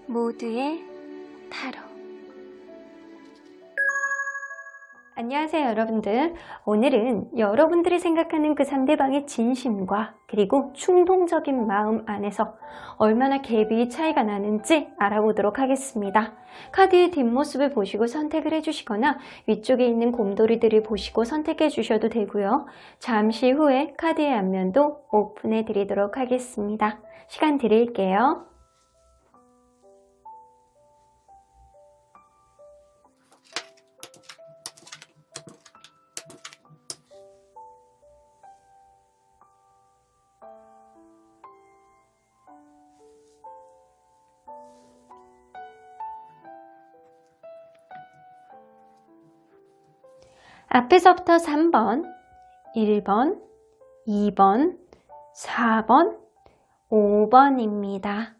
모두의 타로. 안녕하세요 여러분들. 오늘은 여러분들이 생각하는 그 상대방의 진심과 그리고 충동적인 마음 안에서 얼마나 갭이 차이가 나는지 알아보도록 하겠습니다. 카드의 뒷모습을 보시고 선택을 해주시거나 위쪽에 있는 곰돌이들을 보시고 선택해 주셔도 되고요. 잠시 후에 카드의 앞면도 오픈해 드리도록 하겠습니다. 시간 드릴게요. 앞에서부터 3번, 1번, 2번, 4번, 5번입니다.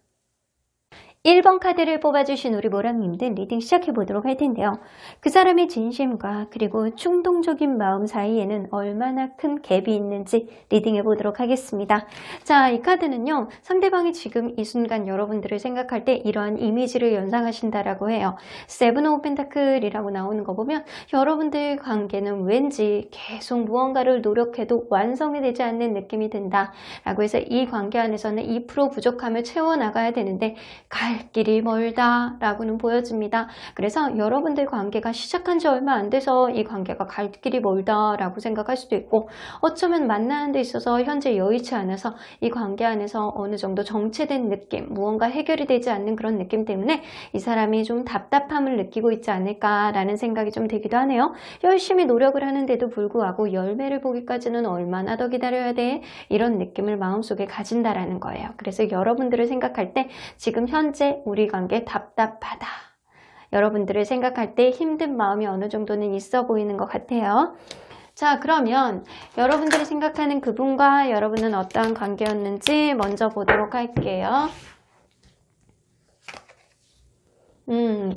1번 카드를 뽑아주신 우리 모랑님들 리딩 시작해 보도록 할 텐데요. 그 사람의 진심과 그리고 충동적인 마음 사이에는 얼마나 큰 갭이 있는지 리딩해 보도록 하겠습니다. 자, 이 카드는요. 상대방이 지금 이 순간 여러분들을 생각할 때 이러한 이미지를 연상하신다라고 해요. 세븐 오브 펜타클이라고 나오는 거 보면 여러분들 관계는 왠지 계속 무언가를 노력해도 완성이 되지 않는 느낌이 든다 라고 해서 이 관계 안에서는 2% 부족함을 채워나가야 되는데 갈 길이 멀다 라고는 보여집니다. 그래서 여러분들 관계가 시작한 지 얼마 안 돼서 이 관계가 갈 길이 멀다 라고 생각할 수도 있고, 어쩌면 만나는 데 있어서 현재 여의치 않아서 이 관계 안에서 어느 정도 정체된 느낌, 무언가 해결이 되지 않는 그런 느낌 때문에 이 사람이 좀 답답함을 느끼고 있지 않을까라는 생각이 좀 들기도 하네요. 열심히 노력을 하는데도 불구하고 열매를 보기까지는 얼마나 더 기다려야 돼? 이런 느낌을 마음속에 가진다라는 거예요. 그래서 여러분들을 생각할 때 지금 현재 우리 관계 답답하다. 여러분들을 생각할 때 힘든 마음이 어느 정도는 있어 보이는 것 같아요. 자, 그러면 여러분들이 생각하는 그분과 여러분은 어떠한 관계였는지 먼저 보도록 할게요.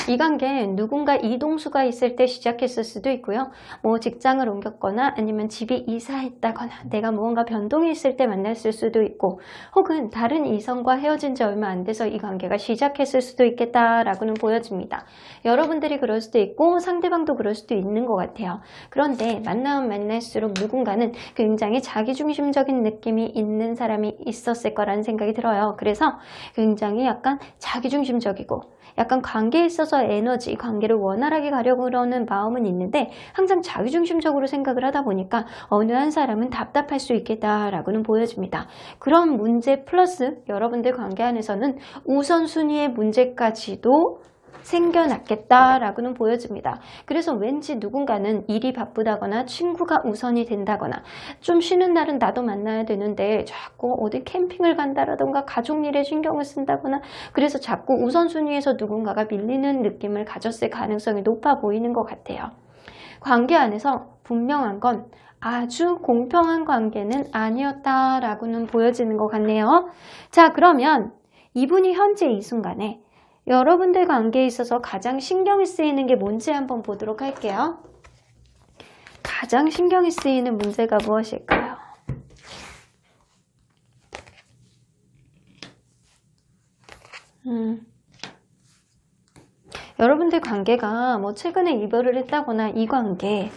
이 관계 누군가 이동수가 있을 때 시작했을 수도 있고요. 뭐 직장을 옮겼거나 아니면 집이 이사했다거나 내가 무언가 변동이 있을 때 만났을 수도 있고, 혹은 다른 이성과 헤어진 지 얼마 안 돼서 이 관계가 시작했을 수도 있겠다라고는 보여집니다. 여러분들이 그럴 수도 있고 상대방도 그럴 수도 있는 것 같아요. 그런데 만나면 만날수록 누군가는 굉장히 자기중심적인 느낌이 있는 사람이 있었을 거라는 생각이 들어요. 그래서 굉장히 약간 자기중심적이고 약간 관계에 있어서 에너지, 관계를 원활하게 가려고 하는 마음은 있는데 항상 자기중심적으로 생각을 하다 보니까 어느 한 사람은 답답할 수 있겠다라고는 보여집니다. 그런 문제 플러스 여러분들 관계 안에서는 우선순위의 문제까지도 생겨났겠다라고는 보여집니다. 그래서 왠지 누군가는 일이 바쁘다거나 친구가 우선이 된다거나, 좀 쉬는 날은 나도 만나야 되는데 자꾸 어디 캠핑을 간다라던가 가족 일에 신경을 쓴다거나, 그래서 자꾸 우선순위에서 누군가가 밀리는 느낌을 가졌을 가능성이 높아 보이는 것 같아요. 관계 안에서 분명한 건 아주 공평한 관계는 아니었다라고는 보여지는 것 같네요. 자, 그러면 이분이 현재 이 순간에 여러분들 관계에 있어서 가장 신경이 쓰이는 게 뭔지 한번 보도록 할게요. 가장 신경이 쓰이는 문제가 무엇일까요? 여러분들 관계가 뭐 최근에 이별을 했다거나 이 관계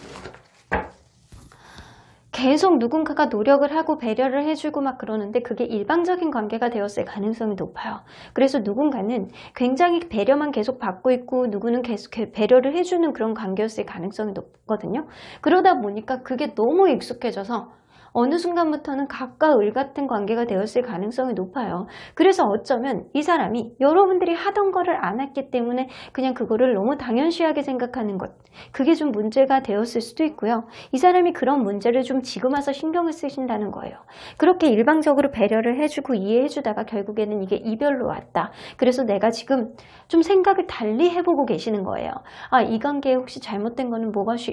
계속 누군가가 노력을 하고 배려를 해주고 막 그러는데 그게 일방적인 관계가 되었을 가능성이 높아요. 그래서 누군가는 굉장히 배려만 계속 받고 있고 누구는 계속 배려를 해주는 그런 관계였을 가능성이 높거든요. 그러다 보니까 그게 너무 익숙해져서 어느 순간부터는 각과 을 같은 관계가 되었을 가능성이 높아요. 그래서 어쩌면 이 사람이 여러분들이 하던 거를 안 했기 때문에 그냥 그거를 너무 당연시하게 생각하는 것, 그게 좀 문제가 되었을 수도 있고요. 이 사람이 그런 문제를 좀 지금 와서 신경을 쓰신다는 거예요. 그렇게 일방적으로 배려를 해주고 이해해주다가 결국에는 이게 이별로 왔다. 그래서 내가 지금 좀 생각을 달리 해보고 계시는 거예요. 아, 이 관계에 혹시 잘못된 거는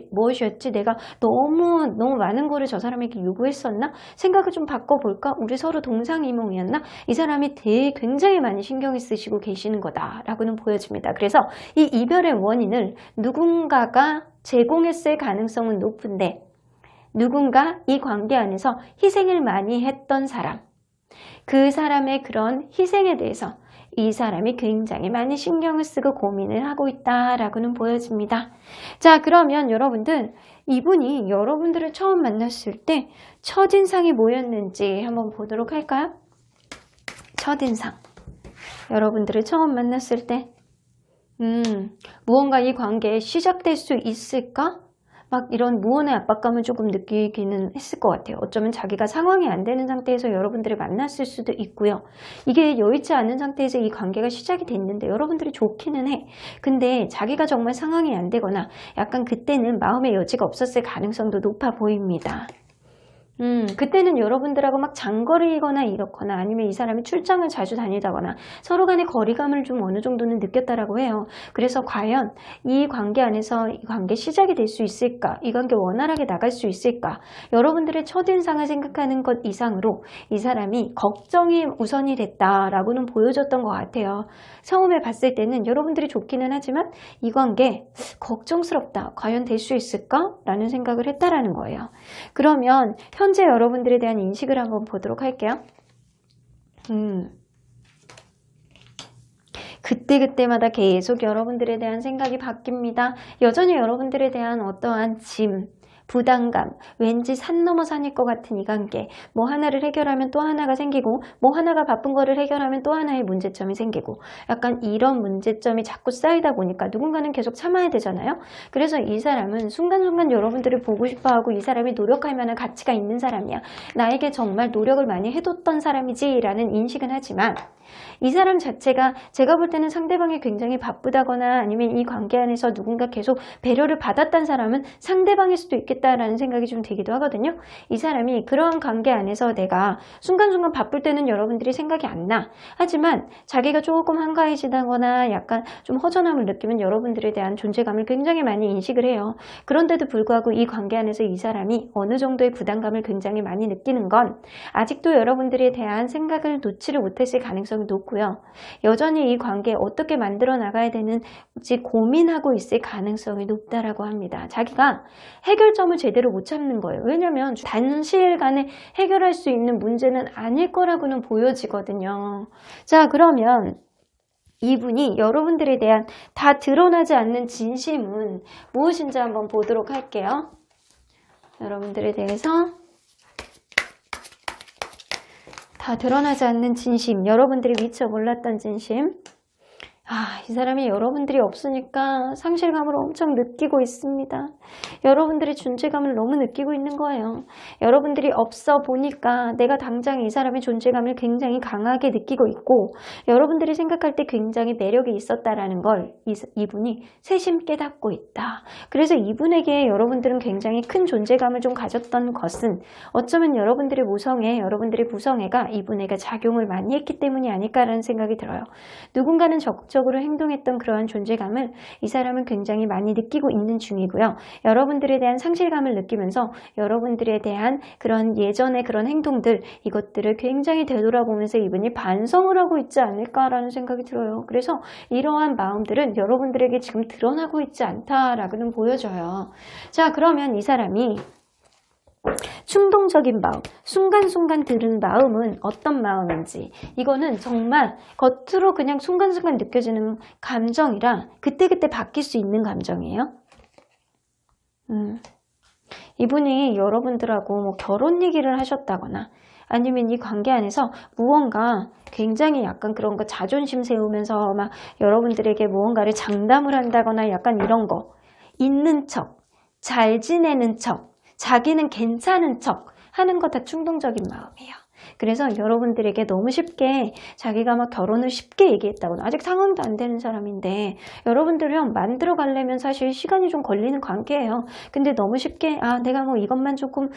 무엇이었지? 내가 너무 많은 거를 저 사람에게 요구했었나? 생각을 좀 바꿔볼까? 우리 서로 동상이몽이었나? 이 사람이 굉장히 많이 신경을 쓰시고 계시는 거다라고는 보여집니다. 그래서 이 이별의 원인을 누군가가 제공했을 가능성은 높은데, 누군가 이 관계 안에서 희생을 많이 했던 사람, 그 사람의 그런 희생에 대해서 이 사람이 굉장히 많이 신경을 쓰고 고민을 하고 있다라고는 보여집니다. 자, 그러면 여러분들, 이분이 여러분들을 처음 만났을 때 첫인상이 뭐였는지 한번 보도록 할까요? 첫인상. 여러분들을 처음 만났을 때 무언가 이 관계에 시작될 수 있을까? 막 이런 무언의 압박감을 조금 느끼기는 했을 것 같아요. 어쩌면 자기가 상황이 안 되는 상태에서 여러분들을 만났을 수도 있고요. 이게 여의치 않은 상태에서 이 관계가 시작이 됐는데 여러분들이 좋기는 해. 근데 자기가 정말 상황이 안 되거나 약간 그때는 마음의 여지가 없었을 가능성도 높아 보입니다. 그때는 여러분들하고 막 장거리거나 이렇거나 아니면 이 사람이 출장을 자주 다니다거나 서로 간의 거리감을 좀 어느 정도는 느꼈다라고 해요. 그래서 과연 이 관계 안에서 이 관계 시작이 될 수 있을까? 이 관계 원활하게 나갈 수 있을까? 여러분들의 첫인상을 생각하는 것 이상으로 이 사람이 걱정이 우선이 됐다라고는 보여줬던 것 같아요. 처음에 봤을 때는 여러분들이 좋기는 하지만 이 관계 걱정스럽다. 과연 될 수 있을까? 라는 생각을 했다라는 거예요. 그러면 현재 여러분들에 대한 인식을 한번 보도록 할게요. 그때그때마다 계속 여러분들에 대한 생각이 바뀝니다. 여전히 여러분들에 대한 어떠한 짐, 부담감, 왠지 산 넘어 산일 것 같은 이 관계, 뭐 하나를 해결하면 또 하나가 생기고 뭐 하나가 바쁜 거를 해결하면 또 하나의 문제점이 생기고 약간 이런 문제점이 자꾸 쌓이다 보니까 누군가는 계속 참아야 되잖아요. 그래서 이 사람은 순간순간 여러분들을 보고 싶어하고 이 사람이 노력할 만한 가치가 있는 사람이야. 나에게 정말 노력을 많이 해뒀던 사람이지 라는 인식은 하지만 이 사람 자체가 제가 볼 때는 상대방이 굉장히 바쁘다거나 아니면 이 관계 안에서 누군가 계속 배려를 받았던 사람은 상대방일 수도 있겠다라는 생각이 좀 들기도 하거든요. 이 사람이 그러한 관계 안에서 내가 순간순간 바쁠 때는 여러분들이 생각이 안 나. 하지만 자기가 조금 한가해지다거나 약간 좀 허전함을 느끼면 여러분들에 대한 존재감을 굉장히 많이 인식을 해요. 그런데도 불구하고 이 관계 안에서 이 사람이 어느 정도의 부담감을 굉장히 많이 느끼는 건 아직도 여러분들에 대한 생각을 놓지를 못했을 가능성이 높고요. 여전히 이 관계 어떻게 만들어 나가야 되는지 고민하고 있을 가능성이 높다라고 합니다. 자기가 해결점을 제대로 못 찾는 거예요. 왜냐하면 단시일간에 해결할 수 있는 문제는 아닐 거라고는 보여지거든요. 자, 그러면 이분이 여러분들에 대한 다 드러나지 않는 진심은 무엇인지 한번 보도록 할게요. 여러분들에 대해서 다 드러나지 않는 진심, 여러분들이 미처 몰랐던 진심. 이 사람이 여러분들이 없으니까 상실감을 엄청 느끼고 있습니다. 여러분들의 존재감을 너무 느끼고 있는 거예요. 여러분들이 없어 보니까 내가 당장 이 사람의 존재감을 굉장히 강하게 느끼고 있고 여러분들이 생각할 때 굉장히 매력이 있었다라는 걸 이분이 새심 깨닫고 있다. 그래서 이분에게 여러분들은 굉장히 큰 존재감을 좀 가졌던 것은 어쩌면 여러분들의 모성애, 여러분들의 부성애가 이분에게 작용을 많이 했기 때문이 아닐까라는 생각이 들어요. 누군가는 적극적으로 행동했던 그러한 존재감을 이 사람은 굉장히 많이 느끼고 있는 중이고요. 여러분들에 대한 상실감을 느끼면서 여러분들에 대한 그런 예전의 그런 행동들, 이것들을 굉장히 되돌아보면서 이분이 반성을 하고 있지 않을까라는 생각이 들어요. 그래서 이러한 마음들은 여러분들에게 지금 드러나고 있지 않다라고는 보여져요. 자, 그러면 이 사람이 충동적인 마음, 순간순간 드는 마음은 어떤 마음인지, 이거는 정말 겉으로 그냥 순간순간 느껴지는 감정이라 그때그때 바뀔 수 있는 감정이에요. 이분이 여러분들하고 뭐 결혼 얘기를 하셨다거나 아니면 이 관계 안에서 무언가 굉장히 약간 그런 거 자존심 세우면서 막 여러분들에게 무언가를 장담을 한다거나 약간 이런 거, 있는 척, 잘 지내는 척, 자기는 괜찮은 척 하는 거 다 충동적인 마음이에요. 그래서 여러분들에게 너무 쉽게 자기가 막 결혼을 쉽게 얘기했다거나 아직 상황도 안 되는 사람인데 여러분들이랑 만들어 가려면 사실 시간이 좀 걸리는 관계예요. 근데 너무 쉽게 내가 뭐 이것만 조금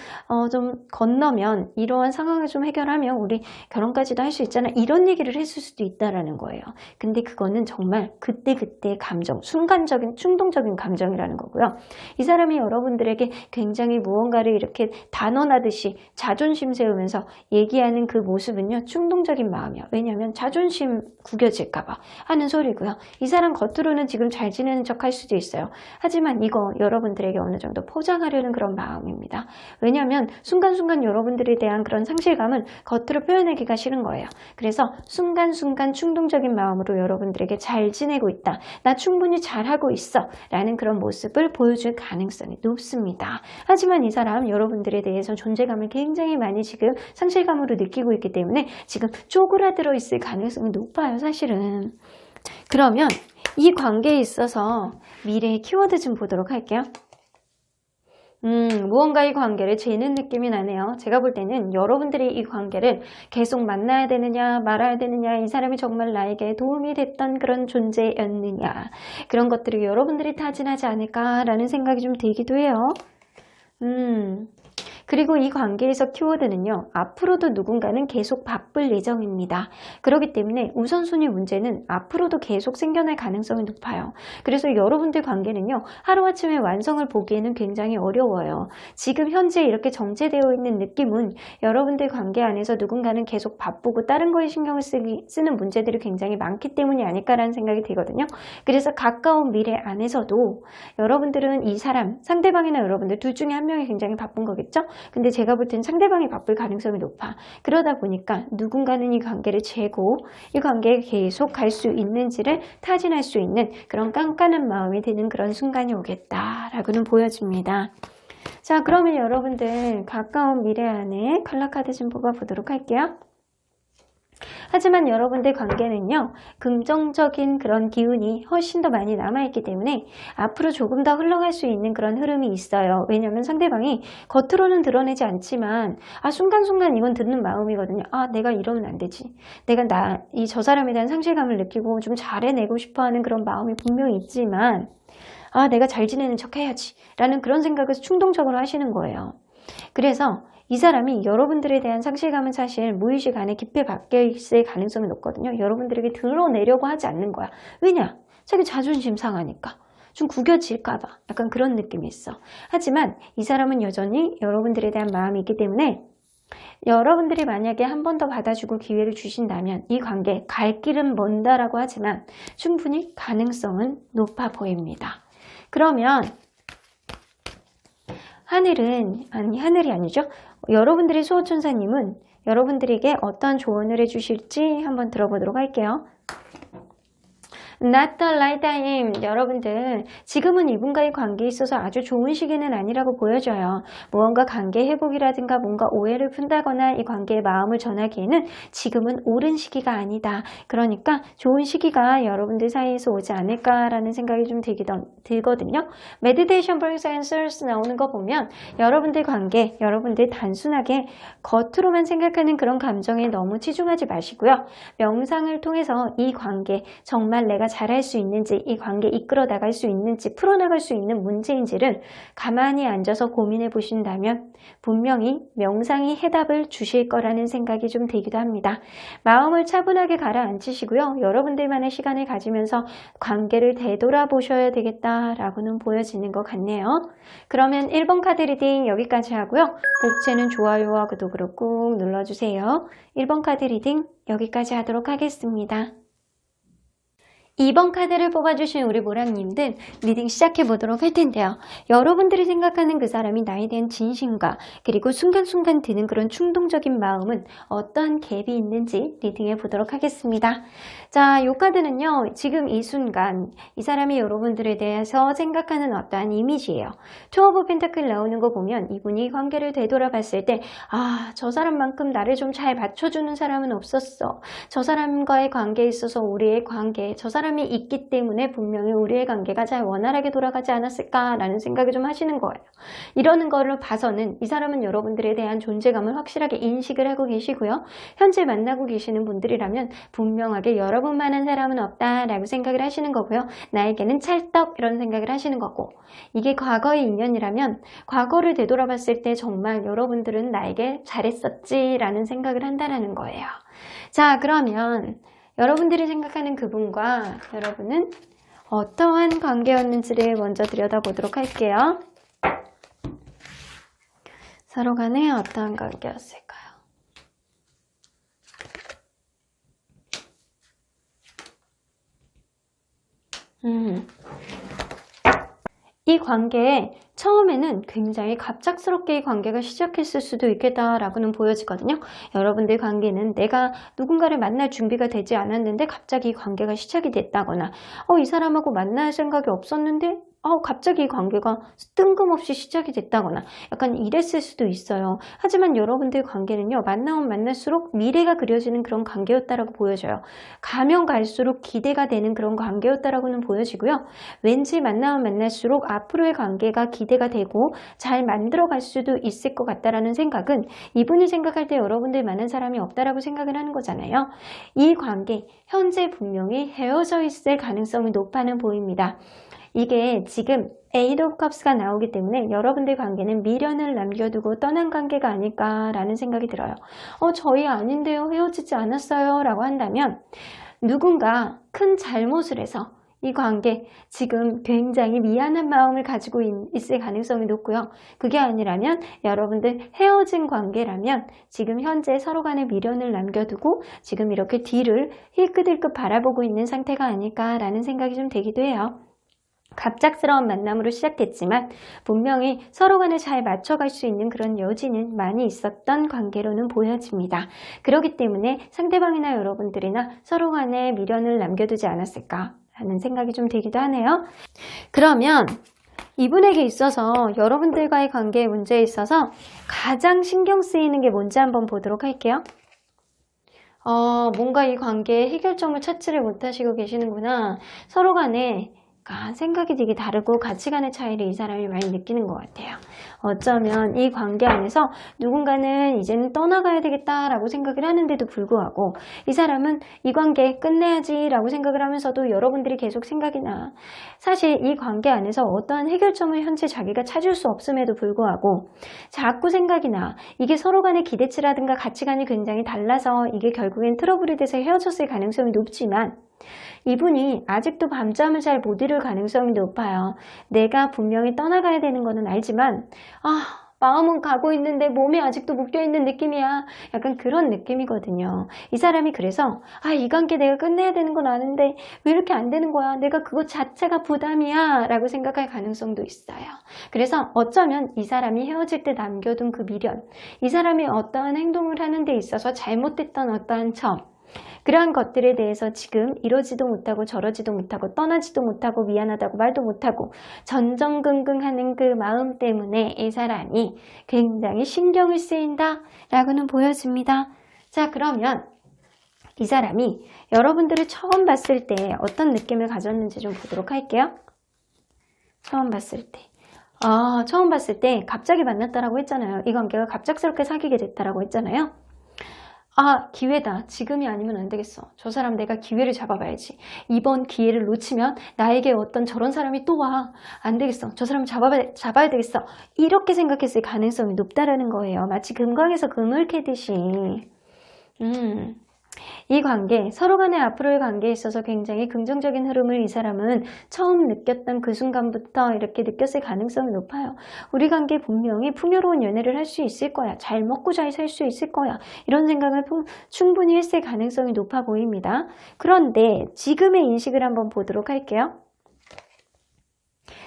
좀 건너면 이러한 상황을 좀 해결하면 우리 결혼까지도 할 수 있잖아, 이런 얘기를 했을 수도 있다라는 거예요. 근데 그거는 정말 그때그때 감정, 순간적인 충동적인 감정이라는 거고요. 이 사람이 여러분들에게 굉장히 무언가를 이렇게 단언하듯이 자존심 세우면서 얘기하는 하는 그 모습은요, 충동적인 마음이야. 왜냐하면 자존심 구겨질까봐 하는 소리고요. 이 사람 겉으로는 지금 잘 지내는 척 할 수도 있어요. 하지만 이거 여러분들에게 어느 정도 포장하려는 그런 마음입니다. 왜냐하면 순간순간 여러분들에 대한 그런 상실감은 겉으로 표현하기가 싫은 거예요. 그래서 순간순간 충동적인 마음으로 여러분들에게 잘 지내고 있다. 나 충분히 잘하고 있어. 라는 그런 모습을 보여줄 가능성이 높습니다. 하지만 이 사람 여러분들에 대해서 존재감을 굉장히 많이 지금 상실감으로 느끼고 있기 때문에 지금 쪼그라들어 있을 가능성이 높아요, 사실은. 그러면 이 관계에 있어서 미래의 키워드 좀 보도록 할게요. 무언가의 관계를 재는 느낌이 나네요. 제가 볼 때는 여러분들이 이 관계를 계속 만나야 되느냐 말아야 되느냐, 이 사람이 정말 나에게 도움이 됐던 그런 존재였느냐, 그런 것들이 여러분들이 타진하지 않을까라는 생각이 좀 들기도 해요. 그리고 이 관계에서 키워드는요, 앞으로도 누군가는 계속 바쁠 예정입니다. 그렇기 때문에 우선순위 문제는 앞으로도 계속 생겨날 가능성이 높아요. 그래서 여러분들 관계는요, 하루아침에 완성을 보기에는 굉장히 어려워요. 지금 현재 이렇게 정체되어 있는 느낌은 여러분들 관계 안에서 누군가는 계속 바쁘고 다른 거에 신경을 쓰는 문제들이 굉장히 많기 때문이 아닐까라는 생각이 들거든요. 그래서 가까운 미래 안에서도 여러분들은 이 사람, 상대방이나 여러분들 둘 중에 한 명이 굉장히 바쁜 거겠죠? 근데 제가 볼 때는 상대방이 바쁠 가능성이 높아. 그러다 보니까 누군가는 이 관계를 재고 이 관계에 계속 갈 수 있는지를 타진할 수 있는 그런 깐깐한 마음이 드는 그런 순간이 오겠다라고는 보여집니다. 자, 그러면 여러분들 가까운 미래 안에 컬러카드 좀 뽑아보도록 할게요. 하지만 여러분들 관계는요, 긍정적인 그런 기운이 훨씬 더 많이 남아있기 때문에 앞으로 조금 더 흘러갈 수 있는 그런 흐름이 있어요. 왜냐하면 상대방이 겉으로는 드러내지 않지만 순간순간 이건 듣는 마음이거든요. 내가 이러면 안 되지. 내가 저 사람에 대한 상실감을 느끼고 좀 잘해내고 싶어하는 그런 마음이 분명히 있지만 내가 잘 지내는 척 해야지 라는 그런 생각을 충동적으로 하시는 거예요. 그래서 이 사람이 여러분들에 대한 상실감은 사실 무의식 안에 깊이 박혀 있을 가능성이 높거든요. 여러분들에게 드러내려고 하지 않는 거야. 왜냐? 자기 자존심 상하니까. 좀 구겨질까봐. 약간 그런 느낌이 있어. 하지만 이 사람은 여전히 여러분들에 대한 마음이 있기 때문에 여러분들이 만약에 한 번 더 받아주고 기회를 주신다면 이 관계 갈 길은 먼다라고 하지만 충분히 가능성은 높아 보입니다. 그러면 하늘이 아니죠. 여러분들의 수호천사님은 여러분들에게 어떤 조언을 해주실지 한번 들어보도록 할게요. Not the right time. 여러분들 지금은 이분과의 관계에 있어서 아주 좋은 시기는 아니라고 보여져요. 무언가 관계 회복이라든가 뭔가 오해를 푼다거나 이 관계에 마음을 전하기에는 지금은 옳은 시기가 아니다. 그러니까 좋은 시기가 여러분들 사이에서 오지 않을까라는 생각이 좀 들거든요. Meditation brings answers 나오는 거 보면 여러분들 관계, 여러분들 단순하게 겉으로만 생각하는 그런 감정에 너무 치중하지 마시고요. 명상을 통해서 이 관계 정말 내가 잘할 수 있는지, 이 관계 이끌어 나갈 수 있는지, 풀어나갈 수 있는 문제인지를 가만히 앉아서 고민해 보신다면 분명히 명상이 해답을 주실 거라는 생각이 좀 들기도 합니다. 마음을 차분하게 가라앉히시고요. 여러분들만의 시간을 가지면서 관계를 되돌아보셔야 되겠다라고는 보여지는 것 같네요. 그러면 1번 카드 리딩 여기까지 하고요. 복채는 좋아요와 구독으로 꾹 눌러주세요. 1번 카드 리딩 여기까지 하도록 하겠습니다. 2번 카드를 뽑아주신 우리 모랑님들 리딩 시작해보도록 할 텐데요. 여러분들이 생각하는 그 사람이 나에 대한 진심과 그리고 순간순간 드는 그런 충동적인 마음은 어떠한 갭이 있는지 리딩해 보도록 하겠습니다. 자, 이 카드는요. 지금 이 순간 이 사람이 여러분들에 대해서 생각하는 어떠한 이미지예요. 투 오브 펜타클 나오는 거 보면 이분이 관계를 되돌아봤을 때 저 사람만큼 나를 좀 잘 받쳐주는 사람은 없었어. 저 사람과의 관계에 있어서 우리의 관계, 저 사람이 있기 때문에 분명히 우리의 관계가 잘 원활하게 돌아가지 않았을까라는 생각을 좀 하시는 거예요. 이러는 거를 봐서는 이 사람은 여러분들에 대한 존재감을 확실하게 인식을 하고 계시고요. 현재 만나고 계시는 분들이라면 분명하게 여러분만한 사람은 없다라고 생각을 하시는 거고요. 나에게는 찰떡 이런 생각을 하시는 거고, 이게 과거의 인연이라면 과거를 되돌아봤을 때 정말 여러분들은 나에게 잘했었지 라는 생각을 한다는 거예요. 자, 그러면 여러분들이 생각하는 그분과 여러분은 어떠한 관계였는지를 먼저 들여다보도록 할게요. 서로 간에 어떠한 관계였을까요? 이 관계에 처음에는 굉장히 갑작스럽게 이 관계가 시작했을 수도 있겠다라고는 보여지거든요. 여러분들 관계는 내가 누군가를 만날 준비가 되지 않았는데 갑자기 이 관계가 시작이 됐다거나 이 사람하고 만날 생각이 없었는데 갑자기 이 관계가 뜬금없이 시작이 됐다거나 약간 이랬을 수도 있어요. 하지만 여러분들 관계는요. 만나면 만날수록 미래가 그려지는 그런 관계였다라고 보여져요. 가면 갈수록 기대가 되는 그런 관계였다라고는 보여지고요. 왠지 만나면 만날수록 앞으로의 관계가 기대가 되고 잘 만들어갈 수도 있을 것 같다라는 생각은 이분이 생각할 때 여러분들 많은 사람이 없다라고 생각을 하는 거잖아요. 이 관계 현재 분명히 헤어져 있을 가능성이 높아는 보입니다. 이게 지금 Eight of Cups가 나오기 때문에 여러분들 관계는 미련을 남겨두고 떠난 관계가 아닐까라는 생각이 들어요. 저희 아닌데요, 헤어지지 않았어요 라고 한다면 누군가 큰 잘못을 해서 이 관계 지금 굉장히 미안한 마음을 가지고 있을 가능성이 높고요. 그게 아니라면 여러분들 헤어진 관계라면 지금 현재 서로 간에 미련을 남겨두고 지금 이렇게 뒤를 힐끗힐끗 바라보고 있는 상태가 아닐까라는 생각이 좀 되기도 해요. 갑작스러운 만남으로 시작됐지만 분명히 서로 간에 잘 맞춰갈 수 있는 그런 여지는 많이 있었던 관계로는 보여집니다. 그렇기 때문에 상대방이나 여러분들이나 서로 간에 미련을 남겨두지 않았을까 하는 생각이 좀 들기도 하네요. 그러면 이분에게 있어서 여러분들과의 관계의 문제에 있어서 가장 신경 쓰이는 게 뭔지 한번 보도록 할게요. 뭔가 이 관계의 해결점을 찾지를 못하시고 계시는구나. 서로 간에 생각이 되게 다르고 가치관의 차이를 이 사람이 많이 느끼는 것 같아요. 어쩌면 이 관계 안에서 누군가는 이제는 떠나가야 되겠다라고 생각을 하는데도 불구하고 이 사람은 이 관계 끝내야지 라고 생각을 하면서도 여러분들이 계속 생각이 나. 사실 이 관계 안에서 어떠한 해결점을 현재 자기가 찾을 수 없음에도 불구하고 자꾸 생각이 나. 이게 서로 간의 기대치라든가 가치관이 굉장히 달라서 이게 결국엔 트러블이 돼서 헤어졌을 가능성이 높지만 이분이 아직도 밤잠을 잘 못 이룰 가능성이 높아요. 내가 분명히 떠나가야 되는 거는 알지만 마음은 가고 있는데 몸이 아직도 묶여있는 느낌이야. 약간 그런 느낌이거든요. 이 사람이 그래서 이 관계 내가 끝내야 되는 건 아는데 왜 이렇게 안 되는 거야? 내가 그것 자체가 부담이야 라고 생각할 가능성도 있어요. 그래서 어쩌면 이 사람이 헤어질 때 남겨둔 그 미련, 이 사람이 어떠한 행동을 하는 데 있어서 잘못됐던 어떠한 점, 그러한 것들에 대해서 지금 이러지도 못하고 저러지도 못하고 떠나지도 못하고 미안하다고 말도 못하고 전전긍긍하는 그 마음 때문에 이 사람이 굉장히 신경을 쓰인다 라고는 보여집니다. 자, 그러면 이 사람이 여러분들을 처음 봤을 때 어떤 느낌을 가졌는지 좀 보도록 할게요. 처음 봤을 때 처음 봤을 때 갑자기 만났다라고 했잖아요. 이 관계가 갑작스럽게 사귀게 됐다라고 했잖아요. 기회다. 지금이 아니면 안 되겠어. 저 사람 내가 기회를 잡아봐야지. 이번 기회를 놓치면 나에게 어떤 저런 사람이 또 와. 안 되겠어. 저 사람 잡아야 되겠어. 이렇게 생각했을 가능성이 높다라는 거예요. 마치 금광에서 금을 캐듯이. 이 관계, 서로 간의 앞으로의 관계에 있어서 굉장히 긍정적인 흐름을 이 사람은 처음 느꼈던 그 순간부터 이렇게 느꼈을 가능성이 높아요. 우리 관계 분명히 풍요로운 연애를 할 수 있을 거야. 잘 먹고 잘 살 수 있을 거야. 이런 생각을 충분히 했을 가능성이 높아 보입니다. 그런데 지금의 인식을 한번 보도록 할게요.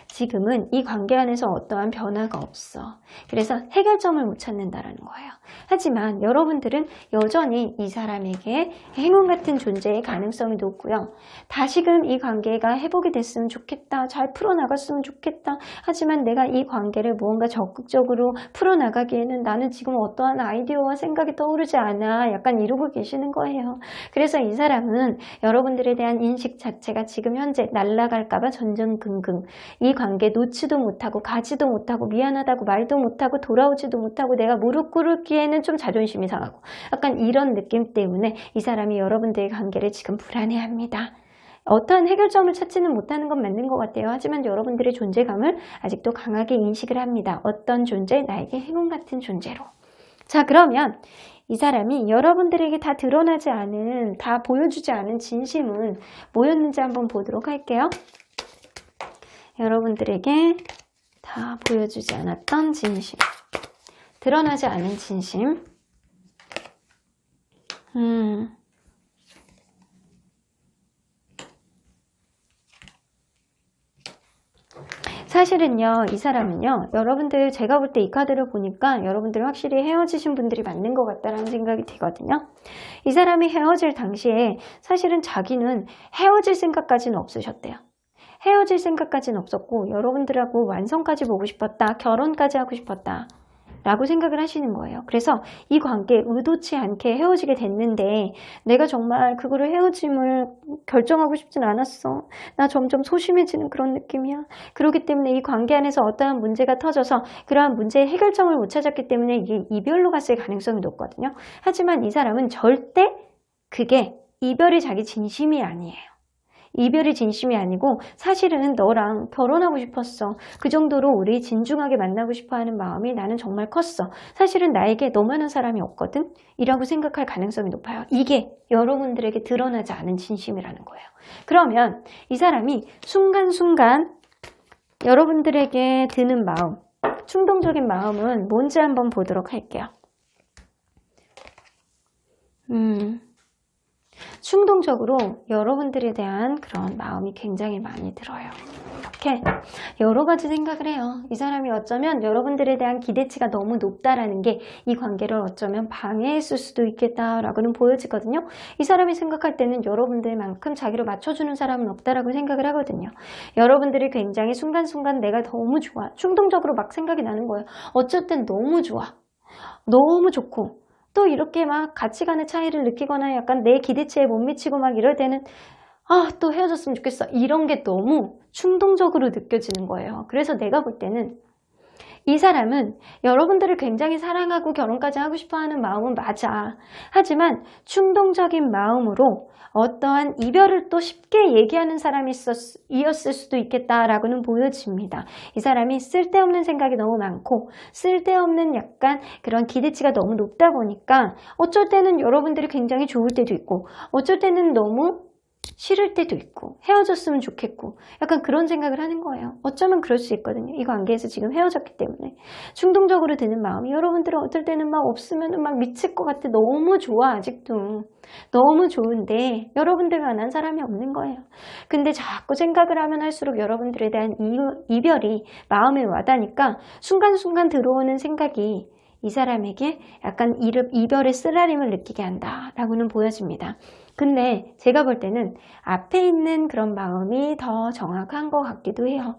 지금은 이 관계 안에서 어떠한 변화가 없어. 그래서 해결점을 못 찾는다는 거예요. 하지만 여러분들은 여전히 이 사람에게 행운 같은 존재의 가능성이 높고요. 다시금 이 관계가 회복이 됐으면 좋겠다. 잘 풀어나갔으면 좋겠다. 하지만 내가 이 관계를 무언가 적극적으로 풀어나가기에는 나는 지금 어떠한 아이디어와 생각이 떠오르지 않아. 약간 이러고 계시는 거예요. 그래서 이 사람은 여러분들에 대한 인식 자체가 지금 현재 날아갈까봐 전전긍긍. 이 관계 놓지도 못하고 가지도 못하고 미안하다고 말도 못하고 돌아오지도 못하고 내가 무릎 꿇기에는 좀 자존심이 상하고 약간 이런 느낌 때문에 이 사람이 여러분들의 관계를 지금 불안해합니다. 어떠한 해결점을 찾지는 못하는 건 맞는 것 같아요. 하지만 여러분들의 존재감을 아직도 강하게 인식을 합니다. 어떤 존재? 나에게 행운 같은 존재로. 자, 그러면 이 사람이 여러분들에게 다 드러나지 않은, 다 보여주지 않은 진심은 뭐였는지 한번 보도록 할게요. 여러분들에게 다 보여주지 않았던 진심, 드러나지 않은 진심. 사실은요, 이 사람은요, 여러분들 제가 볼 때 이 카드를 보니까 여러분들 확실히 헤어지신 분들이 맞는 것 같다라는 생각이 들거든요. 이 사람이 헤어질 당시에 사실은 자기는 헤어질 생각까지는 없으셨대요. 헤어질 생각까지는 없었고 여러분들하고 완성까지 보고 싶었다, 결혼까지 하고 싶었다 라고 생각을 하시는 거예요. 그래서 이 관계에 의도치 않게 헤어지게 됐는데 내가 정말 그거를 헤어짐을 결정하고 싶진 않았어. 나 점점 소심해지는 그런 느낌이야. 그렇기 때문에 이 관계 안에서 어떠한 문제가 터져서 그러한 문제의 해결점을 못 찾았기 때문에 이게 이별로 갔을 가능성이 높거든요. 하지만 이 사람은 절대 그게 이별이 자기 진심이 아니에요. 이별이 진심이 아니고 사실은 너랑 결혼하고 싶었어. 그 정도로 우리 진중하게 만나고 싶어하는 마음이 나는 정말 컸어. 사실은 나에게 너만한 사람이 없거든? 이라고 생각할 가능성이 높아요. 이게 여러분들에게 드러나지 않은 진심이라는 거예요. 그러면 이 사람이 순간순간 여러분들에게 드는 마음, 충동적인 마음은 뭔지 한번 보도록 할게요. 충동적으로 여러분들에 대한 그런 마음이 굉장히 많이 들어요. 이렇게 여러 가지 생각을 해요. 이 사람이 어쩌면 여러분들에 대한 기대치가 너무 높다라는 게 이 관계를 어쩌면 방해했을 수도 있겠다라고는 보여지거든요. 이 사람이 생각할 때는 여러분들만큼 자기를 맞춰주는 사람은 없다라고 생각을 하거든요. 여러분들이 굉장히 순간순간 내가 너무 좋아. 충동적으로 막 생각이 나는 거예요. 어쩔 땐 너무 좋아. 너무 좋고 또 이렇게 막 가치관의 차이를 느끼거나 약간 내 기대치에 못 미치고 막 이럴 때는 또 헤어졌으면 좋겠어. 이런 게 너무 충동적으로 느껴지는 거예요. 그래서 내가 볼 때는 이 사람은 여러분들을 굉장히 사랑하고 결혼까지 하고 싶어하는 마음은 맞아. 하지만 충동적인 마음으로 어떠한 이별을 또 쉽게 얘기하는 사람이었을 수도 있겠다라고는 보여집니다. 이 사람이 쓸데없는 생각이 너무 많고 쓸데없는 약간 그런 기대치가 너무 높다 보니까 어쩔 때는 여러분들이 굉장히 좋을 때도 있고 어쩔 때는 너무 싫을 때도 있고 헤어졌으면 좋겠고 약간 그런 생각을 하는 거예요. 어쩌면 그럴 수 있거든요. 이 관계에서 지금 헤어졌기 때문에 충동적으로 드는 마음이 여러분들은 어떨 때는 막 없으면 막 미칠 것 같아. 너무 좋아. 아직도 너무 좋은데 여러분들 만난 사람이 없는 거예요. 근데 자꾸 생각을 하면 할수록 여러분들에 대한 이별이 마음에 와닿으니까 순간순간 들어오는 생각이 이 사람에게 약간 이별의 쓰라림을 느끼게 한다라고는 보여집니다. 근데 제가 볼 때는 앞에 있는 그런 마음이 더 정확한 것 같기도 해요.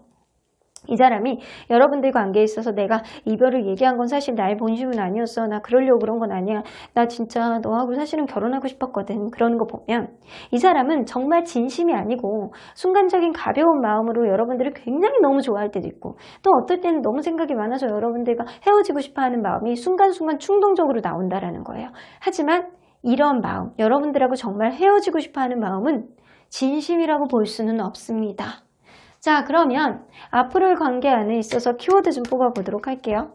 이 사람이 여러분들 관계에 있어서 내가 이별을 얘기한 건 사실 나의 본심은 아니었어. 나 그러려고 그런 건 아니야. 나 진짜 너하고 사실은 결혼하고 싶었거든. 그러는 거 보면 이 사람은 정말 진심이 아니고 순간적인 가벼운 마음으로 여러분들을 굉장히 너무 좋아할 때도 있고 또 어떨 때는 너무 생각이 많아서 여러분들과 헤어지고 싶어하는 마음이 순간순간 충동적으로 나온다라는 거예요. 하지만 이런 마음, 여러분들하고 정말 헤어지고 싶어하는 마음은 진심이라고 볼 수는 없습니다. 자, 그러면 앞으로의 관계 안에 있어서 키워드 좀 뽑아보도록 할게요.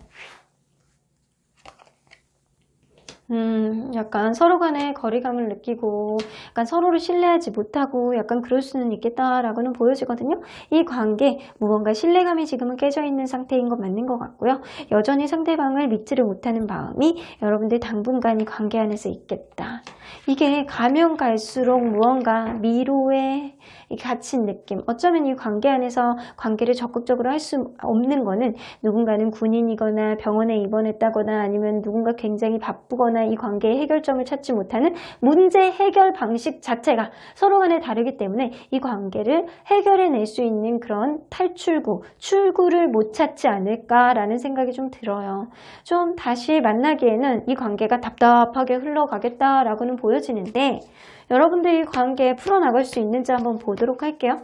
약간 서로 간에 거리감을 느끼고 약간 서로를 신뢰하지 못하고 약간 그럴 수는 있겠다라고는 보여지거든요. 이 관계 무언가 신뢰감이 지금은 깨져 있는 상태인 건 맞는 것 같고요. 여전히 상대방을 믿지를 못하는 마음이 여러분들 당분간 이 관계 안에서 있겠다. 이게 가면 갈수록 무언가 미로에 갇힌 느낌. 어쩌면 이 관계 안에서 관계를 적극적으로 할 수 없는 거는 누군가는 군인이거나 병원에 입원했다거나 아니면 누군가 굉장히 바쁘거나 이 관계의 해결점을 찾지 못하는 문제 해결 방식 자체가 서로 간에 다르기 때문에 이 관계를 해결해낼 수 있는 그런 탈출구, 출구를 못 찾지 않을까라는 생각이 좀 들어요. 좀 다시 만나기에는 이 관계가 답답하게 흘러가겠다라고는 보여지는데 여러분들이 이 관계 풀어나갈 수 있는지 한번 보도록 할게요.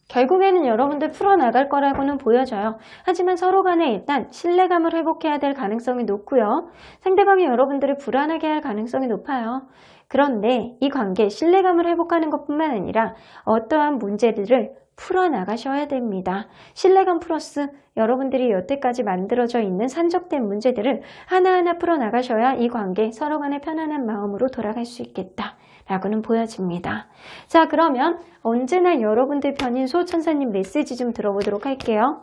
결국에는 여러분들 풀어나갈 거라고는 보여져요. 하지만 서로 간에 일단 신뢰감을 회복해야 될 가능성이 높고요. 상대방이 여러분들을 불안하게 할 가능성이 높아요. 그런데 이 관계 신뢰감을 회복하는 것뿐만 아니라 어떠한 문제들을 풀어나가셔야 됩니다. 신뢰감 플러스 여러분들이 여태까지 만들어져 있는 산적된 문제들을 하나하나 풀어나가셔야 이 관계 서로 간에 편안한 마음으로 돌아갈 수 있겠다 라고는 보여집니다. 자, 그러면 언제나 여러분들 편인 수호천사님 메시지 좀 들어보도록 할게요.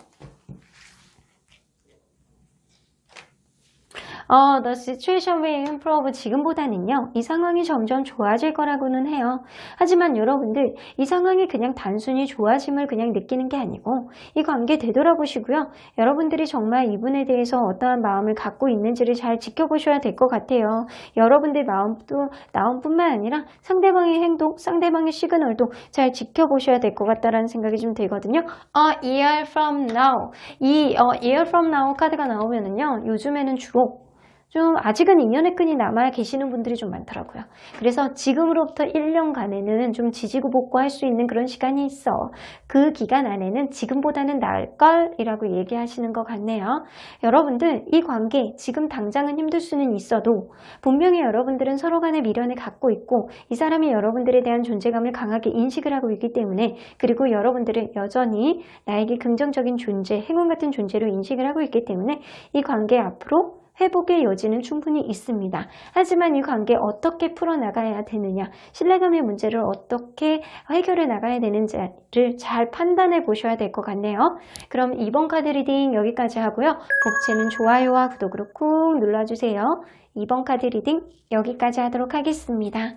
The situation will improve. 지금보다는요, 이 상황이 점점 좋아질 거라고는 해요. 하지만 여러분들, 이 상황이 그냥 단순히 좋아짐을 그냥 느끼는 게 아니고, 이 관계 되돌아보시고요. 여러분들이 정말 이분에 대해서 어떠한 마음을 갖고 있는지를 잘 지켜보셔야 될 것 같아요. 여러분들 마음뿐만 아니라 상대방의 행동, 상대방의 시그널도 잘 지켜보셔야 될 것 같다라는 생각이 좀 들거든요. A year from now. 이 year from now 카드가 나오면은요, 요즘에는 주로 좀 아직은 인연의 끈이 남아 계시는 분들이 좀 많더라고요. 그래서 지금으로부터 1년간에는 좀 지지고 볶고할 수 있는 그런 시간이 있어. 그 기간 안에는 지금보다는 나을걸 이라고 얘기하시는 것 같네요. 여러분들 이 관계 지금 당장은 힘들 수는 있어도 분명히 여러분들은 서로 간의 미련을 갖고 있고 이 사람이 여러분들에 대한 존재감을 강하게 인식을 하고 있기 때문에 그리고 여러분들은 여전히 나에게 긍정적인 존재, 행운 같은 존재로 인식을 하고 있기 때문에 이 관계 앞으로 회복의 여지는 충분히 있습니다. 하지만 이 관계 어떻게 풀어나가야 되느냐, 신뢰감의 문제를 어떻게 해결해 나가야 되는지를 잘 판단해 보셔야 될 것 같네요. 그럼 이번 카드 리딩 여기까지 하고요. 복채는 좋아요와 구독으로 꾹 눌러주세요. 이번 카드 리딩 여기까지 하도록 하겠습니다.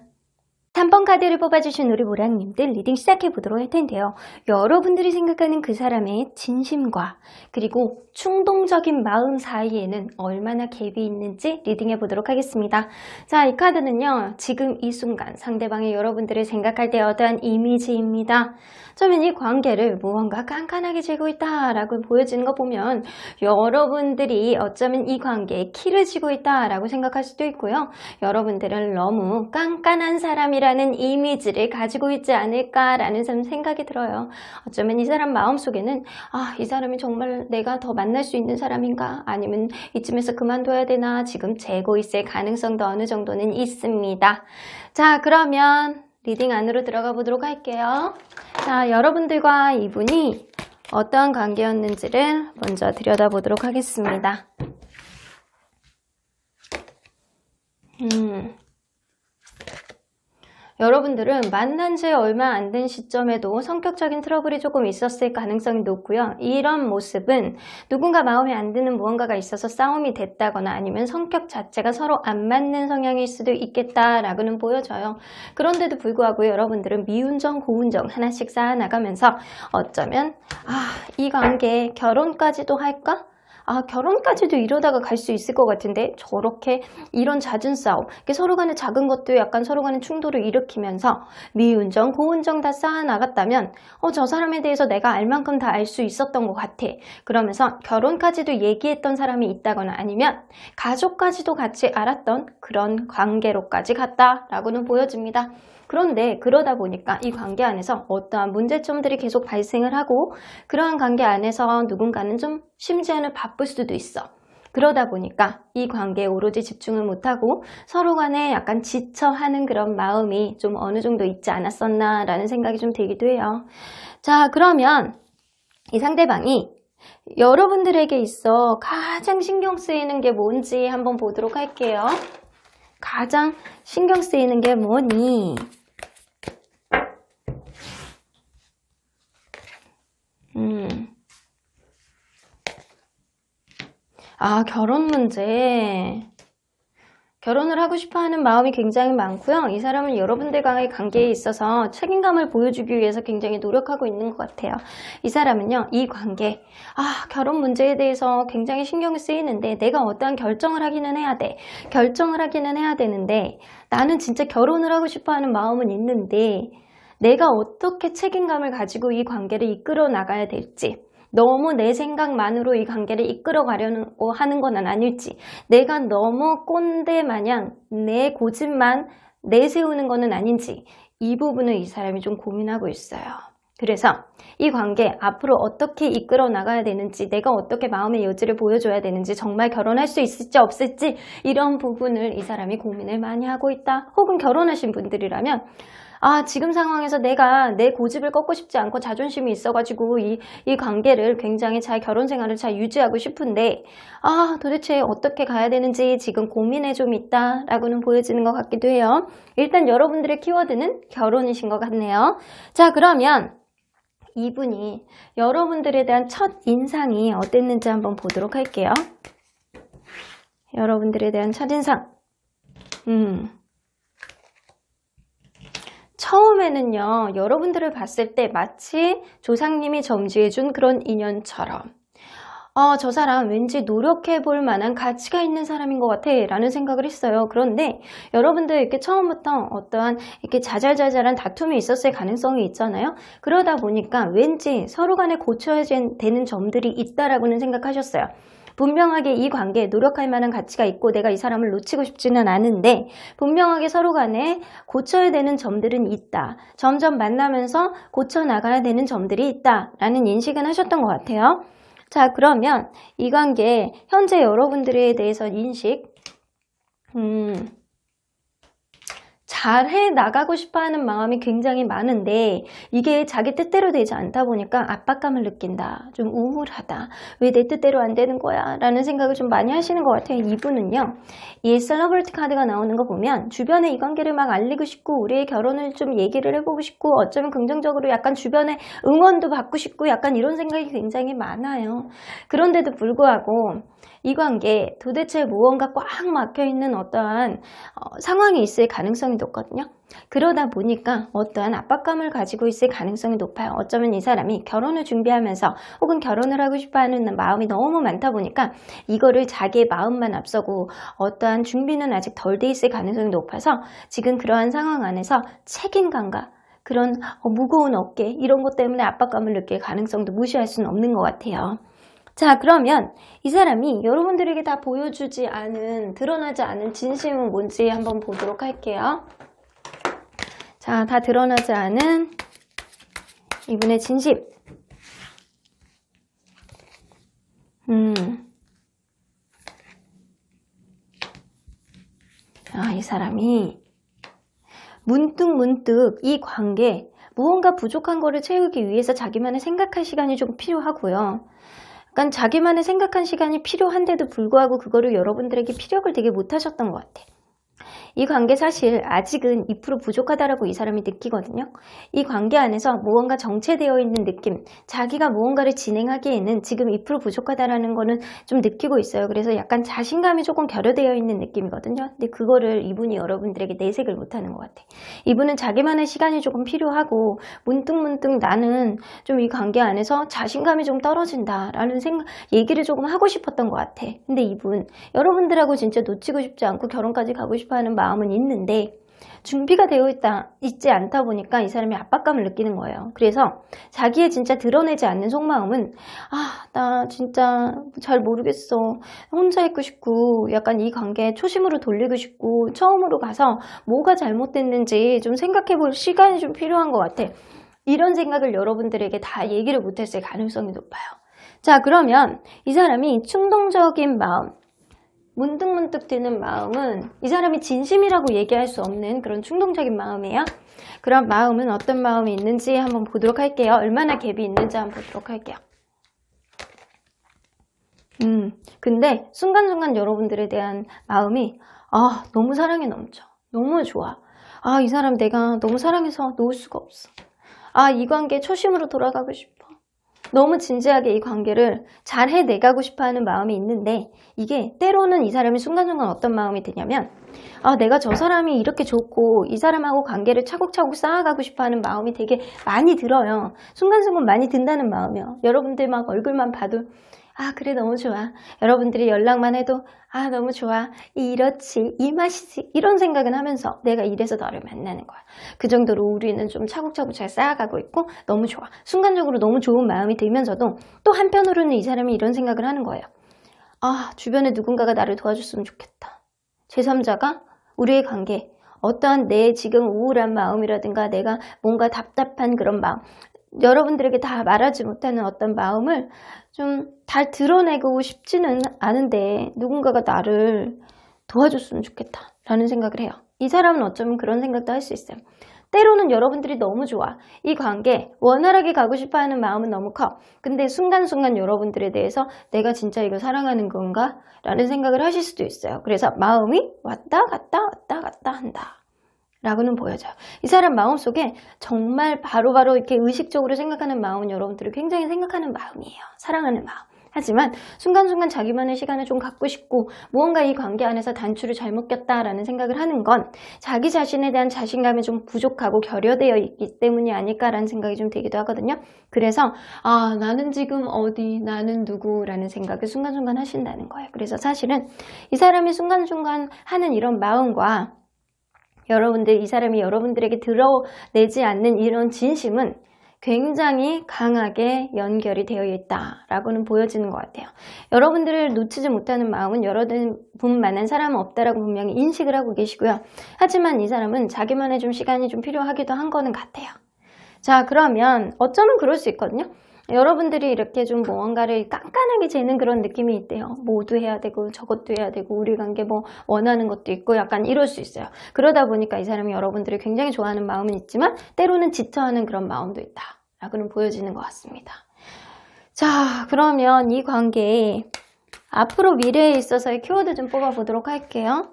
3번 카드를 뽑아주신 우리 모랑님들 리딩 시작해 보도록 할 텐데요. 여러분들이 생각하는 그 사람의 진심과 그리고 충동적인 마음 사이에는 얼마나 갭이 있는지 리딩해 보도록 하겠습니다. 자, 이 카드는요. 지금 이 순간 상대방이 여러분들을 생각할 때 어떠한 이미지입니다. 처음엔 이 관계를 무언가 깐깐하게 쥐고 있다라고 보여지는 거 보면 여러분들이 어쩌면 이 관계에 키를 쥐고 있다라고 생각할 수도 있고요. 여러분들은 너무 깐깐한 사람이라는 이미지를 가지고 있지 않을까라는 생각이 들어요. 어쩌면 이 사람 마음속에는 이 사람이 정말 내가 더 만날 수 있는 사람인가? 아니면 이쯤에서 그만둬야 되나? 지금 재고 있을 가능성도 어느 정도는 있습니다. 자, 그러면 리딩 안으로 들어가 보도록 할게요. 자, 여러분들과 이분이 어떠한 관계였는지를 먼저 들여다보도록 하겠습니다. 여러분들은 만난 지 얼마 안 된 시점에도 성격적인 트러블이 조금 있었을 가능성이 높고요. 이런 모습은 누군가 마음에 안 드는 무언가가 있어서 싸움이 됐다거나 아니면 성격 자체가 서로 안 맞는 성향일 수도 있겠다라고는 보여져요. 그런데도 불구하고 여러분들은 미운정, 고운정 하나씩 쌓아나가면서 어쩌면 이 관계 결혼까지도 할까? 결혼까지도 이러다가 갈 수 있을 것 같은데 저렇게 이런 잦은 싸움 서로 간의 작은 것도 약간 서로 간의 충돌을 일으키면서 미운정, 고운정 다 쌓아나갔다면 저 사람에 대해서 내가 알 만큼 다 알 수 있었던 것 같아. 그러면서 결혼까지도 얘기했던 사람이 있다거나 아니면 가족까지도 같이 알았던 그런 관계로까지 갔다라고는 보여집니다. 그런데 그러다 보니까 이 관계 안에서 어떠한 문제점들이 계속 발생을 하고 그러한 관계 안에서 누군가는 좀 심지어는 바쁠 수도 있어. 그러다 보니까 이 관계에 오로지 집중을 못하고 서로 간에 약간 지쳐하는 그런 마음이 좀 어느 정도 있지 않았었나 라는 생각이 좀 들기도 해요. 자, 그러면 이 상대방이 여러분들에게 있어 가장 신경 쓰이는 게 뭔지 한번 보도록 할게요. 가장 신경 쓰이는 게 뭐니? 결혼 문제. 결혼을 하고 싶어하는 마음이 굉장히 많고요. 이 사람은 여러분들과의 관계에 있어서 책임감을 보여주기 위해서 굉장히 노력하고 있는 것 같아요. 이 사람은요, 이 관계, 결혼 문제에 대해서 굉장히 신경이 쓰이는데 내가 어떠한 결정을 하기는 해야 돼. 결정을 하기는 해야 되는데 나는 진짜 결혼을 하고 싶어하는 마음은 있는데 내가 어떻게 책임감을 가지고 이 관계를 이끌어 나가야 될지, 너무 내 생각만으로 이 관계를 이끌어 가려고 하는 건 아닐지, 내가 너무 꼰대 마냥 내 고집만 내세우는 거는 아닌지, 이 부분을 이 사람이 좀 고민하고 있어요. 그래서 이 관계 앞으로 어떻게 이끌어 나가야 되는지, 내가 어떻게 마음의 여지를 보여줘야 되는지, 정말 결혼할 수 있을지 없을지 이런 부분을 이 사람이 고민을 많이 하고 있다. 혹은 결혼하신 분들이라면 지금 상황에서 내가 내 고집을 꺾고 싶지 않고 자존심이 있어가지고 이 관계를 굉장히 잘 결혼 생활을 잘 유지하고 싶은데 도대체 어떻게 가야 되는지 지금 고민에 좀 있다라고는 보여지는 것 같기도 해요. 일단 여러분들의 키워드는 결혼이신 것 같네요. 자, 그러면 이분이 여러분들에 대한 첫 인상이 어땠는지 한번 보도록 할게요. 여러분들에 대한 첫인상. 처음에는요, 여러분들을 봤을 때 마치 조상님이 점지해준 그런 인연처럼 저 사람 왠지 노력해 볼 만한 가치가 있는 사람인 것 같아 라는 생각을 했어요. 그런데 여러분들 이렇게 처음부터 어떠한 이렇게 자잘자잘한 다툼이 있었을 가능성이 있잖아요. 그러다 보니까 왠지 서로 간에 고쳐야 되는 점들이 있다라고는 생각하셨어요. 분명하게 이 관계에 노력할 만한 가치가 있고 내가 이 사람을 놓치고 싶지는 않은데 분명하게 서로 간에 고쳐야 되는 점들은 있다. 점점 만나면서 고쳐나가야 되는 점들이 있다라는 인식은 하셨던 것 같아요. 자, 그러면 이 관계 현재 여러분들에 대해서 인식 잘해 나가고 싶어하는 마음이 굉장히 많은데 이게 자기 뜻대로 되지 않다 보니까 압박감을 느낀다. 좀 우울하다. 왜 내 뜻대로 안 되는 거야? 라는 생각을 좀 많이 하시는 것 같아요. 이분은요. 이 셀러브리티 카드가 나오는 거 보면 주변에 이 관계를 막 알리고 싶고 우리의 결혼을 좀 얘기를 해보고 싶고 어쩌면 긍정적으로 약간 주변에 응원도 받고 싶고 약간 이런 생각이 굉장히 많아요. 그런데도 불구하고 이 관계 도대체 무언가 꽉 막혀있는 어떠한 상황이 있을 가능성이 높거든요. 그러다 보니까 어떠한 압박감을 가지고 있을 가능성이 높아요. 어쩌면 이 사람이 결혼을 준비하면서 혹은 결혼을 하고 싶어하는 마음이 너무 많다 보니까 이거를 자기의 마음만 앞서고 어떠한 준비는 아직 덜 돼 있을 가능성이 높아서 지금 그러한 상황 안에서 책임감과 그런 무거운 어깨 이런 것 때문에 압박감을 느낄 가능성도 무시할 수는 없는 것 같아요. 자, 그러면 이 사람이 여러분들에게 다 보여주지 않은, 드러나지 않은 진심은 뭔지 한번 보도록 할게요. 자, 다 드러나지 않은 이분의 진심. 이 사람이 문득 이 관계, 무언가 부족한 거를 채우기 위해서 자기만의 생각할 시간이 좀 필요하고요. 약간 자기만의 생각한 시간이 필요한데도 불구하고 그거를 여러분들에게 피력을 되게 못하셨던 것 같아. 이 관계 사실 아직은 2% 부족하다라고 이 사람이 느끼거든요. 이 관계 안에서 무언가 정체되어 있는 느낌, 자기가 무언가를 진행하기에는 지금 2% 부족하다라는 거는 좀 느끼고 있어요. 그래서 약간 자신감이 조금 결여되어 있는 느낌이거든요. 근데 그거를 이분이 여러분들에게 내색을 못하는 것 같아. 이분은 자기만의 시간이 조금 필요하고 문득 나는 좀 이 관계 안에서 자신감이 좀 떨어진다라는 얘기를 조금 하고 싶었던 것 같아. 근데 이분 여러분들하고 진짜 놓치고 싶지 않고 결혼까지 가고 싶어하는 마음은 있는데 준비가 되어 있지 않다 보니까 이 사람이 압박감을 느끼는 거예요. 그래서 자기의 진짜 드러내지 않는 속마음은 나 진짜 잘 모르겠어. 혼자 있고 싶고 약간 이 관계 초심으로 돌리고 싶고 처음으로 가서 뭐가 잘못됐는지 좀 생각해 볼 시간이 좀 필요한 것 같아. 이런 생각을 여러분들에게 다 얘기를 못했을 가능성이 높아요. 자, 그러면 이 사람이 충동적인 마음, 문득 드는 마음은 이 사람이 진심이라고 얘기할 수 없는 그런 충동적인 마음이에요. 그런 마음은 어떤 마음이 있는지 한번 보도록 할게요. 얼마나 갭이 있는지 한번 보도록 할게요. 근데 순간순간 여러분들에 대한 마음이 너무 사랑에 넘쳐. 너무 좋아. 이 사람 내가 너무 사랑해서 놓을 수가 없어. 이 관계 초심으로 돌아가고 싶어. 너무 진지하게 이 관계를 잘 해내가고 싶어하는 마음이 있는데 이게 때로는 이 사람이 순간순간 어떤 마음이 드냐면 내가 저 사람이 이렇게 좋고 이 사람하고 관계를 차곡차곡 쌓아가고 싶어하는 마음이 되게 많이 들어요. 순간순간 많이 든다는 마음이요. 여러분들 막 얼굴만 봐도 그래 너무 좋아. 여러분들이 연락만 해도 너무 좋아. 이렇지 이 맛이지 이런 생각은 하면서 내가 이래서 너를 만나는 거야. 그 정도로 우리는 좀 차곡차곡 잘 쌓아가고 있고 너무 좋아. 순간적으로 너무 좋은 마음이 들면서도 또 한편으로는 이 사람이 이런 생각을 하는 거예요. 주변에 누군가가 나를 도와줬으면 좋겠다. 제3자가 우리의 관계 어떠한 내 지금 우울한 마음이라든가 내가 뭔가 답답한 그런 마음 여러분들에게 다 말하지 못하는 어떤 마음을 좀 잘 드러내고 싶지는 않은데 누군가가 나를 도와줬으면 좋겠다 라는 생각을 해요. 이 사람은 어쩌면 그런 생각도 할 수 있어요. 때로는 여러분들이 너무 좋아. 이 관계 원활하게 가고 싶어하는 마음은 너무 커. 근데 순간순간 여러분들에 대해서 내가 진짜 이거 사랑하는 건가? 라는 생각을 하실 수도 있어요. 그래서 마음이 왔다 갔다 한다. 라고는 보여져요. 이 사람 마음속에 정말 바로바로 이렇게 의식적으로 생각하는 마음은 여러분들이 굉장히 생각하는 마음이에요. 사랑하는 마음. 하지만 순간순간 자기만의 시간을 좀 갖고 싶고 무언가 이 관계 안에서 단추를 잘못 꼈다라는 생각을 하는 건 자기 자신에 대한 자신감이 좀 부족하고 결여되어 있기 때문이 아닐까라는 생각이 좀 들기도 하거든요. 그래서 나는 지금 어디, 나는 누구라는 생각을 순간순간 하신다는 거예요. 그래서 사실은 이 사람이 순간순간 하는 이런 마음과 이 사람이 여러분들에게 드러내지 않는 이런 진심은 굉장히 강하게 연결이 되어 있다라고는 보여지는 것 같아요. 여러분들을 놓치지 못하는 마음은 여러분만한 사람은 없다라고 분명히 인식을 하고 계시고요. 하지만 이 사람은 자기만의 좀 시간이 좀 필요하기도 한 거는 같아요. 자, 그러면 어쩌면 그럴 수 있거든요. 여러분들이 이렇게 좀 무언가를 깐깐하게 재는 그런 느낌이 있대요. 뭐도 해야 되고 저것도 해야 되고 우리 관계 뭐 원하는 것도 있고 약간 이럴 수 있어요. 그러다 보니까 이 사람이 여러분들을 굉장히 좋아하는 마음은 있지만 때로는 지쳐하는 그런 마음도 있다 라고는 보여지는 것 같습니다. 자, 그러면 이 관계에 앞으로 미래에 있어서의 키워드 좀 뽑아보도록 할게요.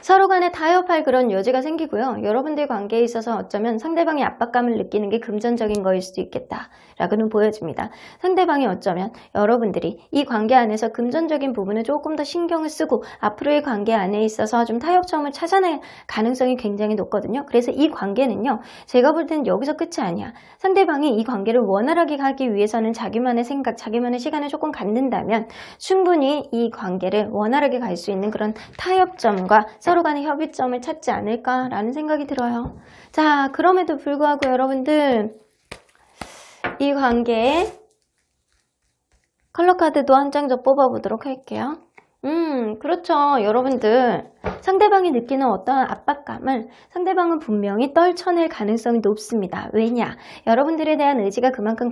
서로 간에 타협할 그런 여지가 생기고요. 여러분들 관계에 있어서 어쩌면 상대방이 압박감을 느끼는 게 금전적인 거일 수도 있겠다라고는 보여집니다. 상대방이 어쩌면 여러분들이 이 관계 안에서 금전적인 부분을 조금 더 신경을 쓰고 앞으로의 관계 안에 있어서 좀 타협점을 찾아낼 가능성이 굉장히 높거든요. 그래서 이 관계는요. 제가 볼 때는 여기서 끝이 아니야. 상대방이 이 관계를 원활하게 가기 위해서는 자기만의 생각, 자기만의 시간을 조금 갖는다면 충분히 이 관계를 원활하게 갈 수 있는 그런 타협점과 서로 간의 협의점을 찾지 않을까라는 생각이 들어요. 자, 그럼에도 불구하고 여러분들 이 관계에 컬러 카드도 한 장 더 뽑아보도록 할게요. 그렇죠. 여러분들 상대방이 느끼는 어떤 압박감을 상대방은 분명히 떨쳐낼 가능성이 높습니다. 왜냐? 여러분들에 대한 의지가 그만큼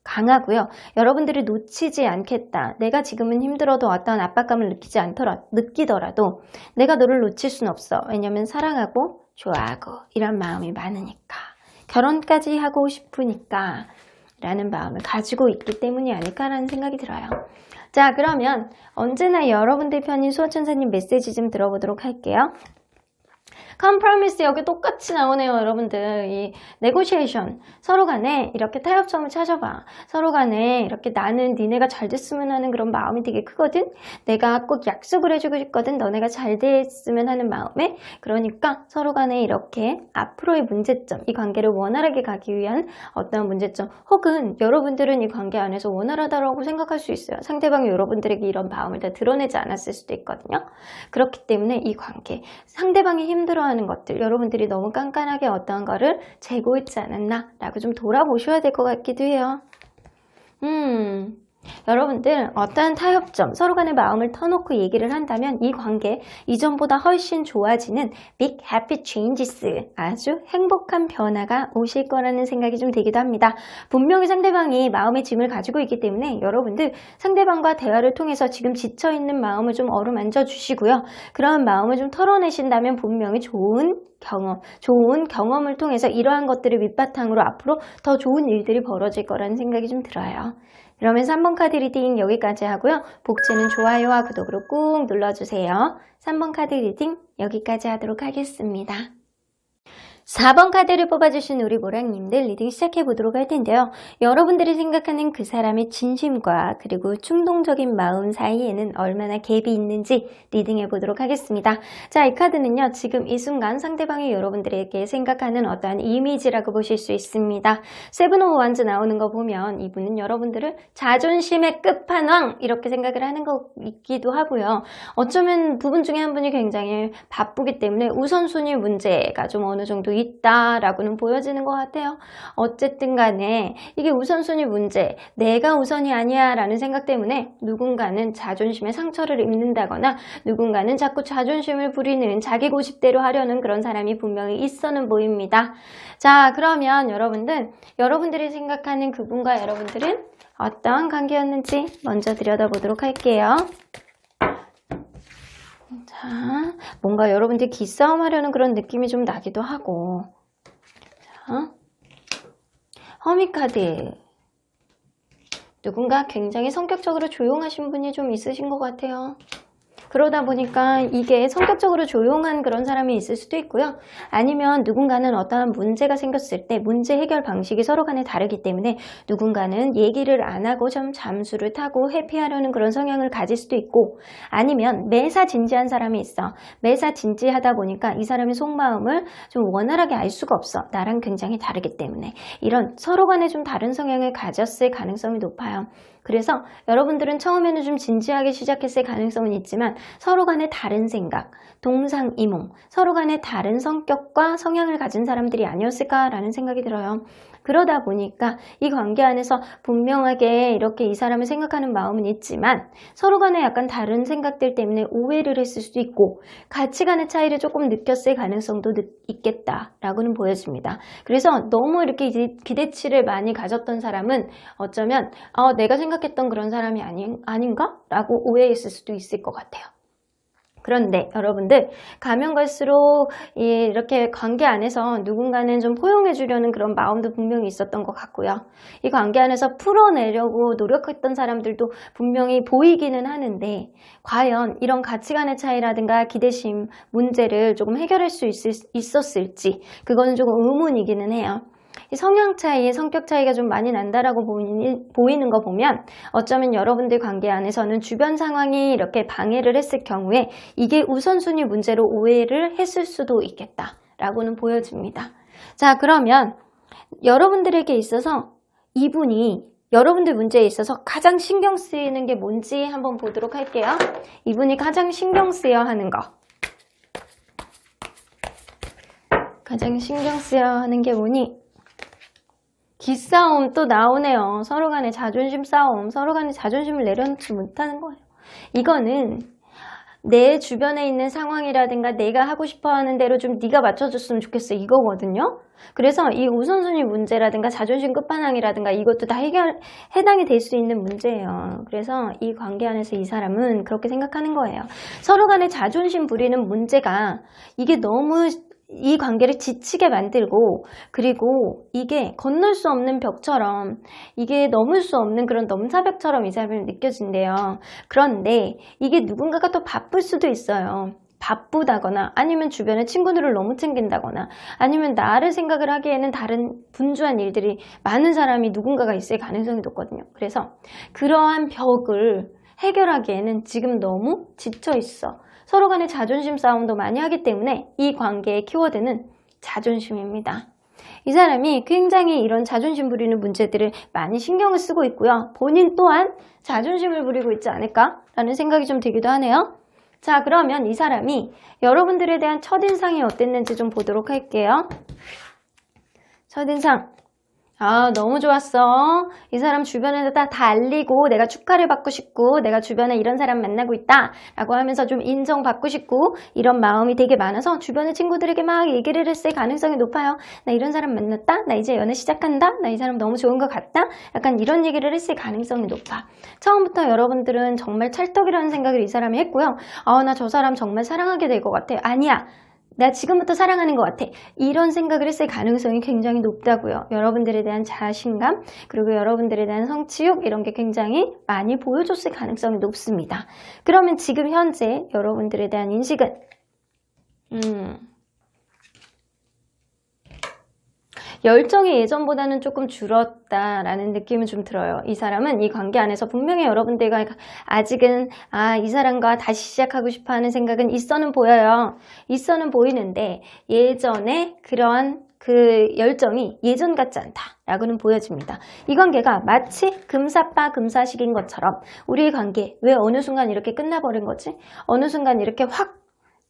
강하고요. 여러분들이 놓치지 않겠다. 내가 지금은 힘들어도 어떠한 압박감을 느끼더라도 내가 너를 놓칠 순 없어. 왜냐면 사랑하고 좋아하고 이런 마음이 많으니까. 결혼까지 하고 싶으니까 라는 마음을 가지고 있기 때문이 아닐까라는 생각이 들어요. 자, 그러면 언제나 여러분들 편인 수호천사님 메시지 좀 들어보도록 할게요. compromise 여기 똑같이 나오네요. 여러분들 이 negotiation 서로 간에 이렇게 타협점을 찾아봐. 서로 간에 이렇게 나는 니네가 잘 됐으면 하는 그런 마음이 되게 크거든. 내가 꼭 약속을 해주고 싶거든. 너네가 잘 됐으면 하는 마음에. 그러니까 서로 간에 이렇게 앞으로의 문제점, 이 관계를 원활하게 가기 위한 어떤 문제점, 혹은 여러분들은 이 관계 안에서 원활하다고 생각할 수 있어요. 상대방이 여러분들에게 이런 마음을 다 드러내지 않았을 수도 있거든요. 그렇기 때문에 이 관계, 상대방이 힘들어하는 것들, 여러분들이 너무 깐깐하게 어떤 거를 재고 있지 않았나 라고 좀 돌아보셔야 될 것 같기도 해요. 여러분들 어떠한 타협점, 서로 간의 마음을 터놓고 얘기를 한다면 이 관계 이전보다 훨씬 좋아지는 big happy changes, 아주 행복한 변화가 오실 거라는 생각이 좀 들기도 합니다. 분명히 상대방이 마음의 짐을 가지고 있기 때문에 여러분들 상대방과 대화를 통해서 지금 지쳐있는 마음을 좀 어루만져 주시고요. 그러한 마음을 좀 털어내신다면 분명히 좋은 경험을 통해서 이러한 것들을 밑바탕으로 앞으로 더 좋은 일들이 벌어질 거라는 생각이 좀 들어요. 그러면서 3번 카드 리딩 여기까지 하고요. 복지는 좋아요와 구독으로 꾹 눌러주세요. 3번 카드 리딩 여기까지 하도록 하겠습니다. 4번 카드를 뽑아주신 우리 모랑님들 리딩 시작해보도록 할 텐데요. 여러분들이 생각하는 그 사람의 진심과 그리고 충동적인 마음 사이에는 얼마나 갭이 있는지 리딩해보도록 하겠습니다. 자, 이 카드는요. 지금 이 순간 상대방이 여러분들에게 생각하는 어떠한 이미지라고 보실 수 있습니다. 세븐 오브 원즈 나오는 거 보면 이분은 여러분들을 자존심의 끝판왕 이렇게 생각을 하는 거 있기도 하고요. 어쩌면 두 분 중에 한 분이 굉장히 바쁘기 때문에 우선순위 문제가 좀 어느 정도 있다라고는 보여지는 것 같아요. 어쨌든 간에 이게 우선순위 문제, 내가 우선이 아니야 라는 생각 때문에 누군가는 자존심에 상처를 입는다거나 누군가는 자꾸 자존심을 부리는 자기 고집대로 하려는 그런 사람이 분명히 있어는 보입니다. 자, 그러면 여러분들이 생각하는 그분과 여러분들은 어떠한 관계였는지 먼저 들여다보도록 할게요. 자, 뭔가 여러분들이 기싸움 하려는 그런 느낌이 좀 나기도 하고. 자, 허미 카드. 누군가 굉장히 성격적으로 조용하신 분이 좀 있으신 것 같아요. 그러다 보니까 이게 성격적으로 조용한 그런 사람이 있을 수도 있고요. 아니면 누군가는 어떠한 문제가 생겼을 때 문제 해결 방식이 서로 간에 다르기 때문에 누군가는 얘기를 안 하고 좀 잠수를 타고 회피하려는 그런 성향을 가질 수도 있고, 아니면 매사 진지한 사람이 있어. 매사 진지하다 보니까 이 사람의 속마음을 좀 원활하게 알 수가 없어. 나랑 굉장히 다르기 때문에. 이런 서로 간에 좀 다른 성향을 가졌을 가능성이 높아요. 그래서 여러분들은 처음에는 좀 진지하게 시작했을 가능성은 있지만 서로 간에 다른 생각, 동상이몽, 서로 간에 다른 성격과 성향을 가진 사람들이 아니었을까라는 생각이 들어요. 그러다 보니까 이 관계 안에서 분명하게 이렇게 이 사람을 생각하는 마음은 있지만 서로 간에 약간 다른 생각들 때문에 오해를 했을 수도 있고 가치관의 차이를 조금 느꼈을 가능성도 있겠다라고는 보여집니다. 그래서 너무 이렇게 기대치를 많이 가졌던 사람은 어쩌면 내가 생각했던 그런 사람이 아닌가? 라고 오해했을 수도 있을 것 같아요. 그런데 여러분들 가면 갈수록 이렇게 관계 안에서 누군가는 좀 포용해 주려는 그런 마음도 분명히 있었던 것 같고요. 이 관계 안에서 풀어내려고 노력했던 사람들도 분명히 보이기는 하는데 과연 이런 가치관의 차이라든가 기대심 문제를 조금 해결할 수 있었을지 그거는 조금 의문이기는 해요. 이 성향 차이, 성격 차이가 좀 많이 난다라고 보이는 거 보면 어쩌면 여러분들 관계 안에서는 주변 상황이 이렇게 방해를 했을 경우에 이게 우선순위 문제로 오해를 했을 수도 있겠다라고는 보여집니다. 자, 그러면 여러분들에게 있어서 이분이 여러분들 문제에 있어서 가장 신경 쓰이는 게 뭔지 한번 보도록 할게요. 이분이 가장 신경 쓰여 하는 거. 가장 신경 쓰여 하는 게 뭐니? 기싸움 또 나오네요. 서로 간에 자존심 싸움, 서로 간에 자존심을 내려놓지 못하는 거예요. 이거는 내 주변에 있는 상황이라든가 내가 하고 싶어하는 대로 좀 네가 맞춰줬으면 좋겠어 이거거든요. 그래서 이 우선순위 문제라든가 자존심 끝판왕이라든가 이것도 다 해당이 될 수 있는 문제예요. 그래서 이 관계 안에서 이 사람은 그렇게 생각하는 거예요. 서로 간에 자존심 부리는 문제가 이게 너무 이 관계를 지치게 만들고 그리고 이게 건널 수 없는 벽처럼 이게 넘을 수 없는 그런 넘사벽처럼 이 사람이 느껴진대요. 그런데 이게 누군가가 또 바쁠 수도 있어요. 바쁘다거나 아니면 주변에 친구들을 너무 챙긴다거나 아니면 나를 생각을 하기에는 다른 분주한 일들이 많은 사람이 누군가가 있을 가능성이 높거든요. 그래서 그러한 벽을 해결하기에는 지금 너무 지쳐 있어. 서로 간에 자존심 싸움도 많이 하기 때문에 이 관계의 키워드는 자존심입니다. 이 사람이 굉장히 이런 자존심 부리는 문제들을 많이 신경을 쓰고 있고요. 본인 또한 자존심을 부리고 있지 않을까라는 생각이 좀 들기도 하네요. 자, 그러면 이 사람이 여러분들에 대한 첫인상이 어땠는지 좀 보도록 할게요. 첫인상. 너무 좋았어. 이 사람 주변에서 다 알리고 내가 축하를 받고 싶고 내가 주변에 이런 사람 만나고 있다 라고 하면서 좀 인정받고 싶고 이런 마음이 되게 많아서 주변의 친구들에게 막 얘기를 했을 가능성이 높아요. 나 이런 사람 만났다. 나 이제 연애 시작한다. 나 이 사람 너무 좋은 것 같다. 약간 이런 얘기를 했을 가능성이 높아. 처음부터 여러분들은 정말 찰떡이라는 생각을 이 사람이 했고요. 나 저 사람 정말 사랑하게 될 것 같아. 아니야. 나 지금부터 사랑하는 것 같아. 이런 생각을 했을 가능성이 굉장히 높다고요. 여러분들에 대한 자신감 그리고 여러분들에 대한 성취욕 이런 게 굉장히 많이 보여줬을 가능성이 높습니다. 그러면 지금 현재 여러분들에 대한 인식은 열정이 예전보다는 조금 줄었다라는 느낌은 좀 들어요. 이 사람은 이 관계 안에서 분명히 여러분들과 아직은 이 사람과 다시 시작하고 싶어하는 생각은 있어는 보여요. 있어는 보이는데 예전에 그런 그 열정이 예전 같지 않다라고는 보여집니다. 이 관계가 마치 금사빠 금사식인 것처럼 우리의 관계 왜 어느 순간 이렇게 끝나버린 거지? 어느 순간 이렇게 확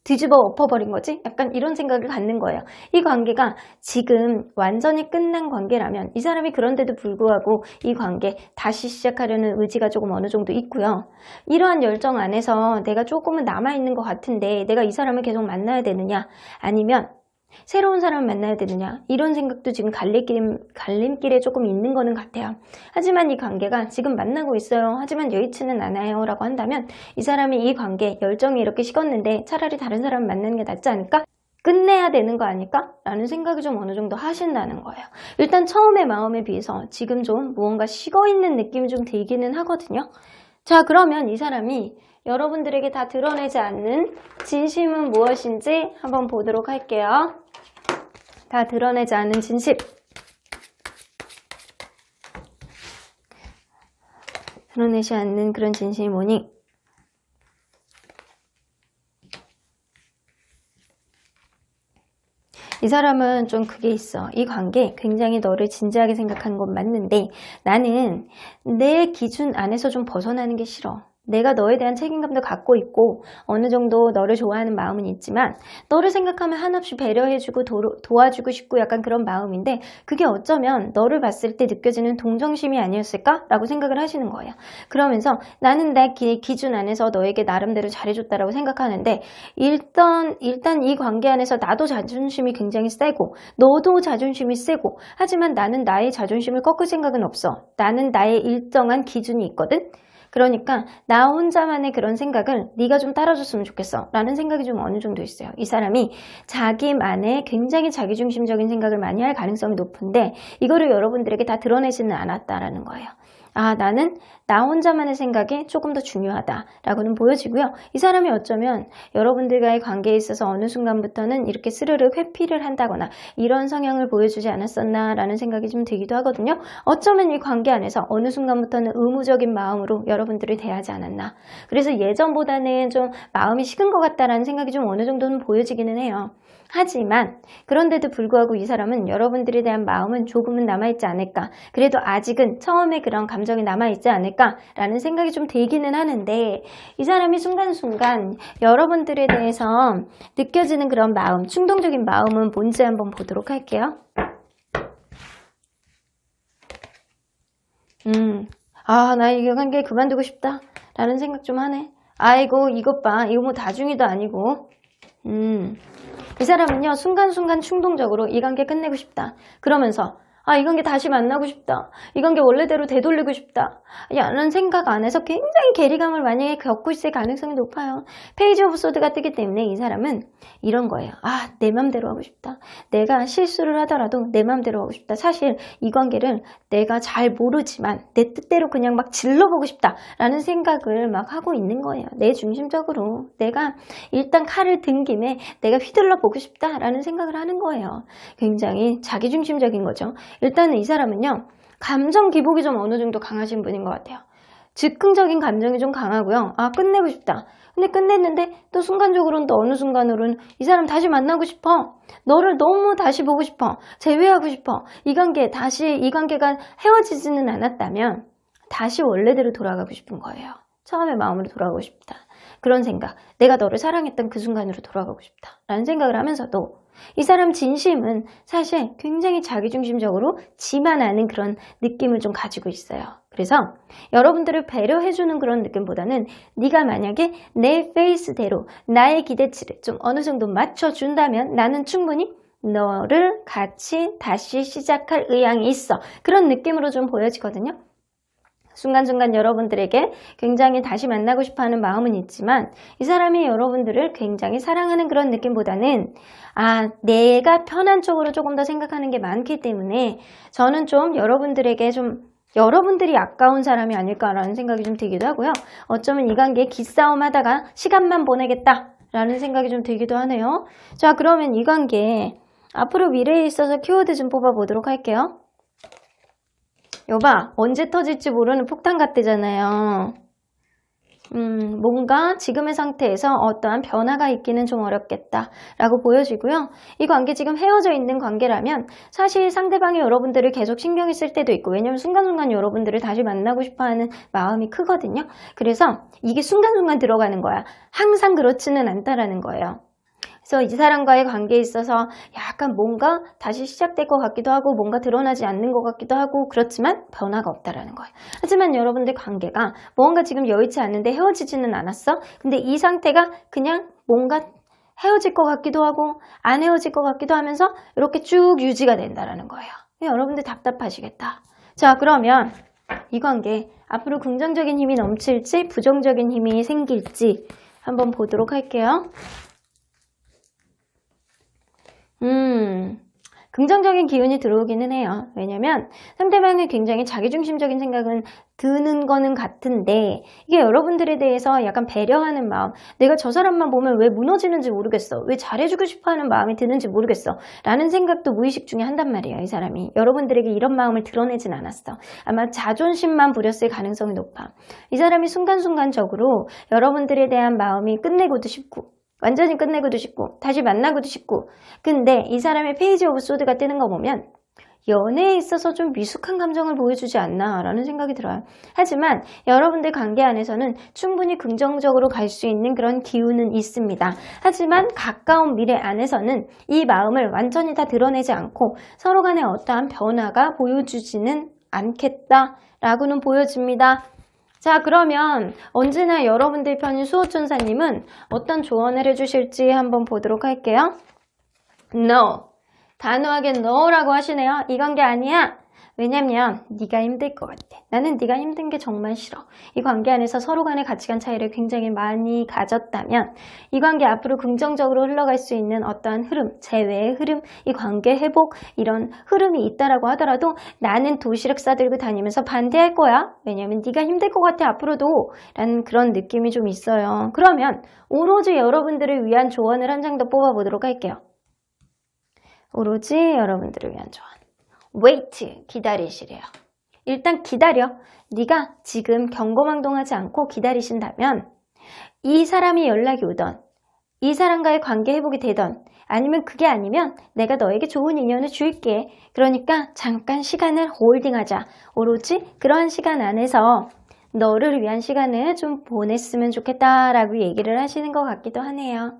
뒤집어 엎어버린 거지? 약간 이런 생각을 갖는 거예요. 이 관계가 지금 완전히 끝난 관계라면 이 사람이 그런데도 불구하고 이 관계 다시 시작하려는 의지가 조금 어느 정도 있고요. 이러한 열정 안에서 내가 조금은 남아있는 것 같은데 내가 이 사람을 계속 만나야 되느냐 아니면 새로운 사람을 만나야 되느냐 이런 생각도 지금 갈림길에 조금 있는 거는 같아요. 하지만 이 관계가 지금 만나고 있어요. 하지만 여의치는 않아요 라고 한다면 이 사람이 이 관계 열정이 이렇게 식었는데 차라리 다른 사람을 만나는 게 낫지 않을까? 끝내야 되는 거 아닐까? 라는 생각이 좀 어느 정도 하신다는 거예요. 일단 처음의 마음에 비해서 지금 좀 무언가 식어있는 느낌이 좀 들기는 하거든요. 자, 그러면 이 사람이 여러분들에게 다 드러내지 않는 진심은 무엇인지 한번 보도록 할게요. 다 드러내지 않는 진심. 드러내지 않는 그런 진심이 뭐니? 이 사람은 좀 그게 있어. 이 관계 굉장히 너를 진지하게 생각하는 건 맞는데 나는 내 기준 안에서 좀 벗어나는 게 싫어. 내가 너에 대한 책임감도 갖고 있고 어느 정도 너를 좋아하는 마음은 있지만 너를 생각하면 한없이 배려해주고 도와주고 싶고 약간 그런 마음인데 그게 어쩌면 너를 봤을 때 느껴지는 동정심이 아니었을까라고 생각을 하시는 거예요. 그러면서 나는 내 기준 안에서 너에게 나름대로 잘해줬다라고 생각하는데 일단 이 관계 안에서 나도 자존심이 굉장히 세고 너도 자존심이 세고 하지만 나는 나의 자존심을 꺾을 생각은 없어. 나는 나의 일정한 기준이 있거든. 그러니까 나 혼자만의 그런 생각을 네가 좀 따라줬으면 좋겠어 라는 생각이 좀 어느 정도 있어요. 이 사람이 자기만의 굉장히 자기중심적인 생각을 많이 할 가능성이 높은데 이거를 여러분들에게 다 드러내지는 않았다라는 거예요. 아, 나는 나 혼자만의 생각이 조금 더 중요하다라고는 보여지고요. 이 사람이 어쩌면 여러분들과의 관계에 있어서 어느 순간부터는 이렇게 스르륵 회피를 한다거나 이런 성향을 보여주지 않았었나라는 생각이 좀 들기도 하거든요. 어쩌면 이 관계 안에서 어느 순간부터는 의무적인 마음으로 여러분들을 대하지 않았나. 그래서 예전보다는 좀 마음이 식은 것 같다라는 생각이 좀 어느 정도는 보여지기는 해요. 하지만 그런데도 불구하고 이 사람은 여러분들에 대한 마음은 조금은 남아있지 않을까. 그래도 아직은 처음에 그런 감정이 남아있지 않을까라는 생각이 좀 들기는 하는데 이 사람이 순간순간 여러분들에 대해서 느껴지는 그런 마음, 충동적인 마음은 뭔지 한번 보도록 할게요. 아, 나 이 관계 그만두고 싶다 라는 생각 좀 하네. 아이고 이것 봐, 이거 뭐 다중이도 아니고 이 사람은요 순간순간 충동적으로 이 관계 끝내고 싶다 그러면서 아, 이 관계 다시 만나고 싶다. 이 관계 원래대로 되돌리고 싶다. 라는 생각 안에서 굉장히 괴리감을 만약에 겪고 있을 가능성이 높아요. 페이지 오브 소드가 뜨기 때문에 이 사람은 이런 거예요. 아, 내 맘대로 하고 싶다. 내가 실수를 하더라도 내 맘대로 하고 싶다. 사실 이 관계를 내가 잘 모르지만 내 뜻대로 그냥 막 질러보고 싶다. 라는 생각을 막 하고 있는 거예요. 내 중심적으로. 내가 일단 칼을 든 김에 내가 휘둘러 보고 싶다. 라는 생각을 하는 거예요. 굉장히 자기중심적인 거죠. 일단은 이 사람은요 감정 기복이 좀 어느 정도 강하신 분인 것 같아요. 즉흥적인 감정이 좀 강하고요. 아, 끝내고 싶다. 근데 끝냈는데 또 순간적으로는 또 어느 순간으로는 이 사람 다시 만나고 싶어. 너를 너무 다시 보고 싶어. 재회하고 싶어. 이 관계가 헤어지지는 않았다면 다시 원래대로 돌아가고 싶은 거예요. 처음의 마음으로 돌아가고 싶다. 그런 생각. 내가 너를 사랑했던 그 순간으로 돌아가고 싶다. 라는 생각을 하면서도 이 사람 진심은 사실 굉장히 자기중심적으로 지만 아는 그런 느낌을 좀 가지고 있어요. 그래서 여러분들을 배려해주는 그런 느낌보다는 네가 만약에 내 페이스대로 나의 기대치를 좀 어느 정도 맞춰준다면 나는 충분히 너를 같이 다시 시작할 의향이 있어. 그런 느낌으로 좀 보여지거든요. 순간순간 여러분들에게 굉장히 다시 만나고 싶어하는 마음은 있지만 이 사람이 여러분들을 굉장히 사랑하는 그런 느낌보다는 아, 내가 편한 쪽으로 조금 더 생각하는 게 많기 때문에 저는 좀 여러분들에게 좀 여러분들이 아까운 사람이 아닐까라는 생각이 좀 들기도 하고요. 어쩌면 이 관계에 기싸움 하다가 시간만 보내겠다라는 생각이 좀 들기도 하네요. 자, 그러면 이 관계 앞으로 미래에 있어서 키워드 좀 뽑아보도록 할게요. 여봐, 언제 터질지 모르는 폭탄 같대잖아요. 뭔가 지금의 상태에서 어떠한 변화가 있기는 좀 어렵겠다 라고 보여지고요. 이 관계 지금 헤어져 있는 관계라면 사실 상대방이 여러분들을 계속 신경이 쓸 때도 있고 왜냐면 순간순간 여러분들을 다시 만나고 싶어하는 마음이 크거든요. 그래서 이게 순간순간 들어가는 거야. 항상 그렇지는 않다라는 거예요. 그래서 이 사람과의 관계에 있어서 약간 뭔가 다시 시작될 것 같기도 하고 뭔가 드러나지 않는 것 같기도 하고 그렇지만 변화가 없다라는 거예요. 하지만 여러분들 관계가 뭔가 지금 여의치 않는데 헤어지지는 않았어? 근데 이 상태가 그냥 뭔가 헤어질 것 같기도 하고 안 헤어질 것 같기도 하면서 이렇게 쭉 유지가 된다라는 거예요. 여러분들 답답하시겠다. 자, 그러면 이 관계 앞으로 긍정적인 힘이 넘칠지 부정적인 힘이 생길지 한번 보도록 할게요. 긍정적인 기운이 들어오기는 해요. 왜냐면 상대방이 굉장히 자기중심적인 생각은 드는 거는 같은데 이게 여러분들에 대해서 약간 배려하는 마음, 내가 저 사람만 보면 왜 무너지는지 모르겠어, 왜 잘해주고 싶어하는 마음이 드는지 모르겠어 라는 생각도 무의식 중에 한단 말이에요. 이 사람이 여러분들에게 이런 마음을 드러내진 않았어. 아마 자존심만 부렸을 가능성이 높아. 이 사람이 순간순간적으로 여러분들에 대한 마음이 끝내고도 싶고 완전히 끝내고도 싶고 다시 만나고도 싶고, 근데 이 사람의 페이지 오브 소드가 뜨는 거 보면 연애에 있어서 좀 미숙한 감정을 보여주지 않나 라는 생각이 들어요. 하지만 여러분들 관계 안에서는 충분히 긍정적으로 갈 수 있는 그런 기운은 있습니다. 하지만 가까운 미래 안에서는 이 마음을 완전히 다 드러내지 않고 서로 간에 어떠한 변화가 보여주지는 않겠다라고는 보여집니다. 자, 그러면 언제나 여러분들 편인 수호천사님은 어떤 조언을 해주실지 한번 보도록 할게요. No. 단호하게 no라고 하시네요. 이 관계 아니야. 왜냐면 네가 힘들 것 같아. 나는 네가 힘든 게 정말 싫어. 이 관계 안에서 서로 간의 가치관 차이를 굉장히 많이 가졌다면 이 관계 앞으로 긍정적으로 흘러갈 수 있는 어떠한 흐름, 재회의 흐름, 이 관계 회복 이런 흐름이 있다라고 하더라도 나는 도시락 싸들고 다니면서 반대할 거야. 왜냐면 네가 힘들 것 같아 앞으로도 라는 그런 느낌이 좀 있어요. 그러면 오로지 여러분들을 위한 조언을 한 장 더 뽑아보도록 할게요. 오로지 여러분들을 위한 조언. wait, 기다리시래요. 일단 기다려. 네가 지금 경거망동하지 않고 기다리신다면 이 사람이 연락이 오던 이 사람과의 관계 회복이 되던 아니면 그게 아니면 내가 너에게 좋은 인연을 줄게. 그러니까 잠깐 시간을 홀딩하자. 오로지 그러한 시간 안에서 너를 위한 시간을 좀 보냈으면 좋겠다라고 얘기를 하시는 것 같기도 하네요.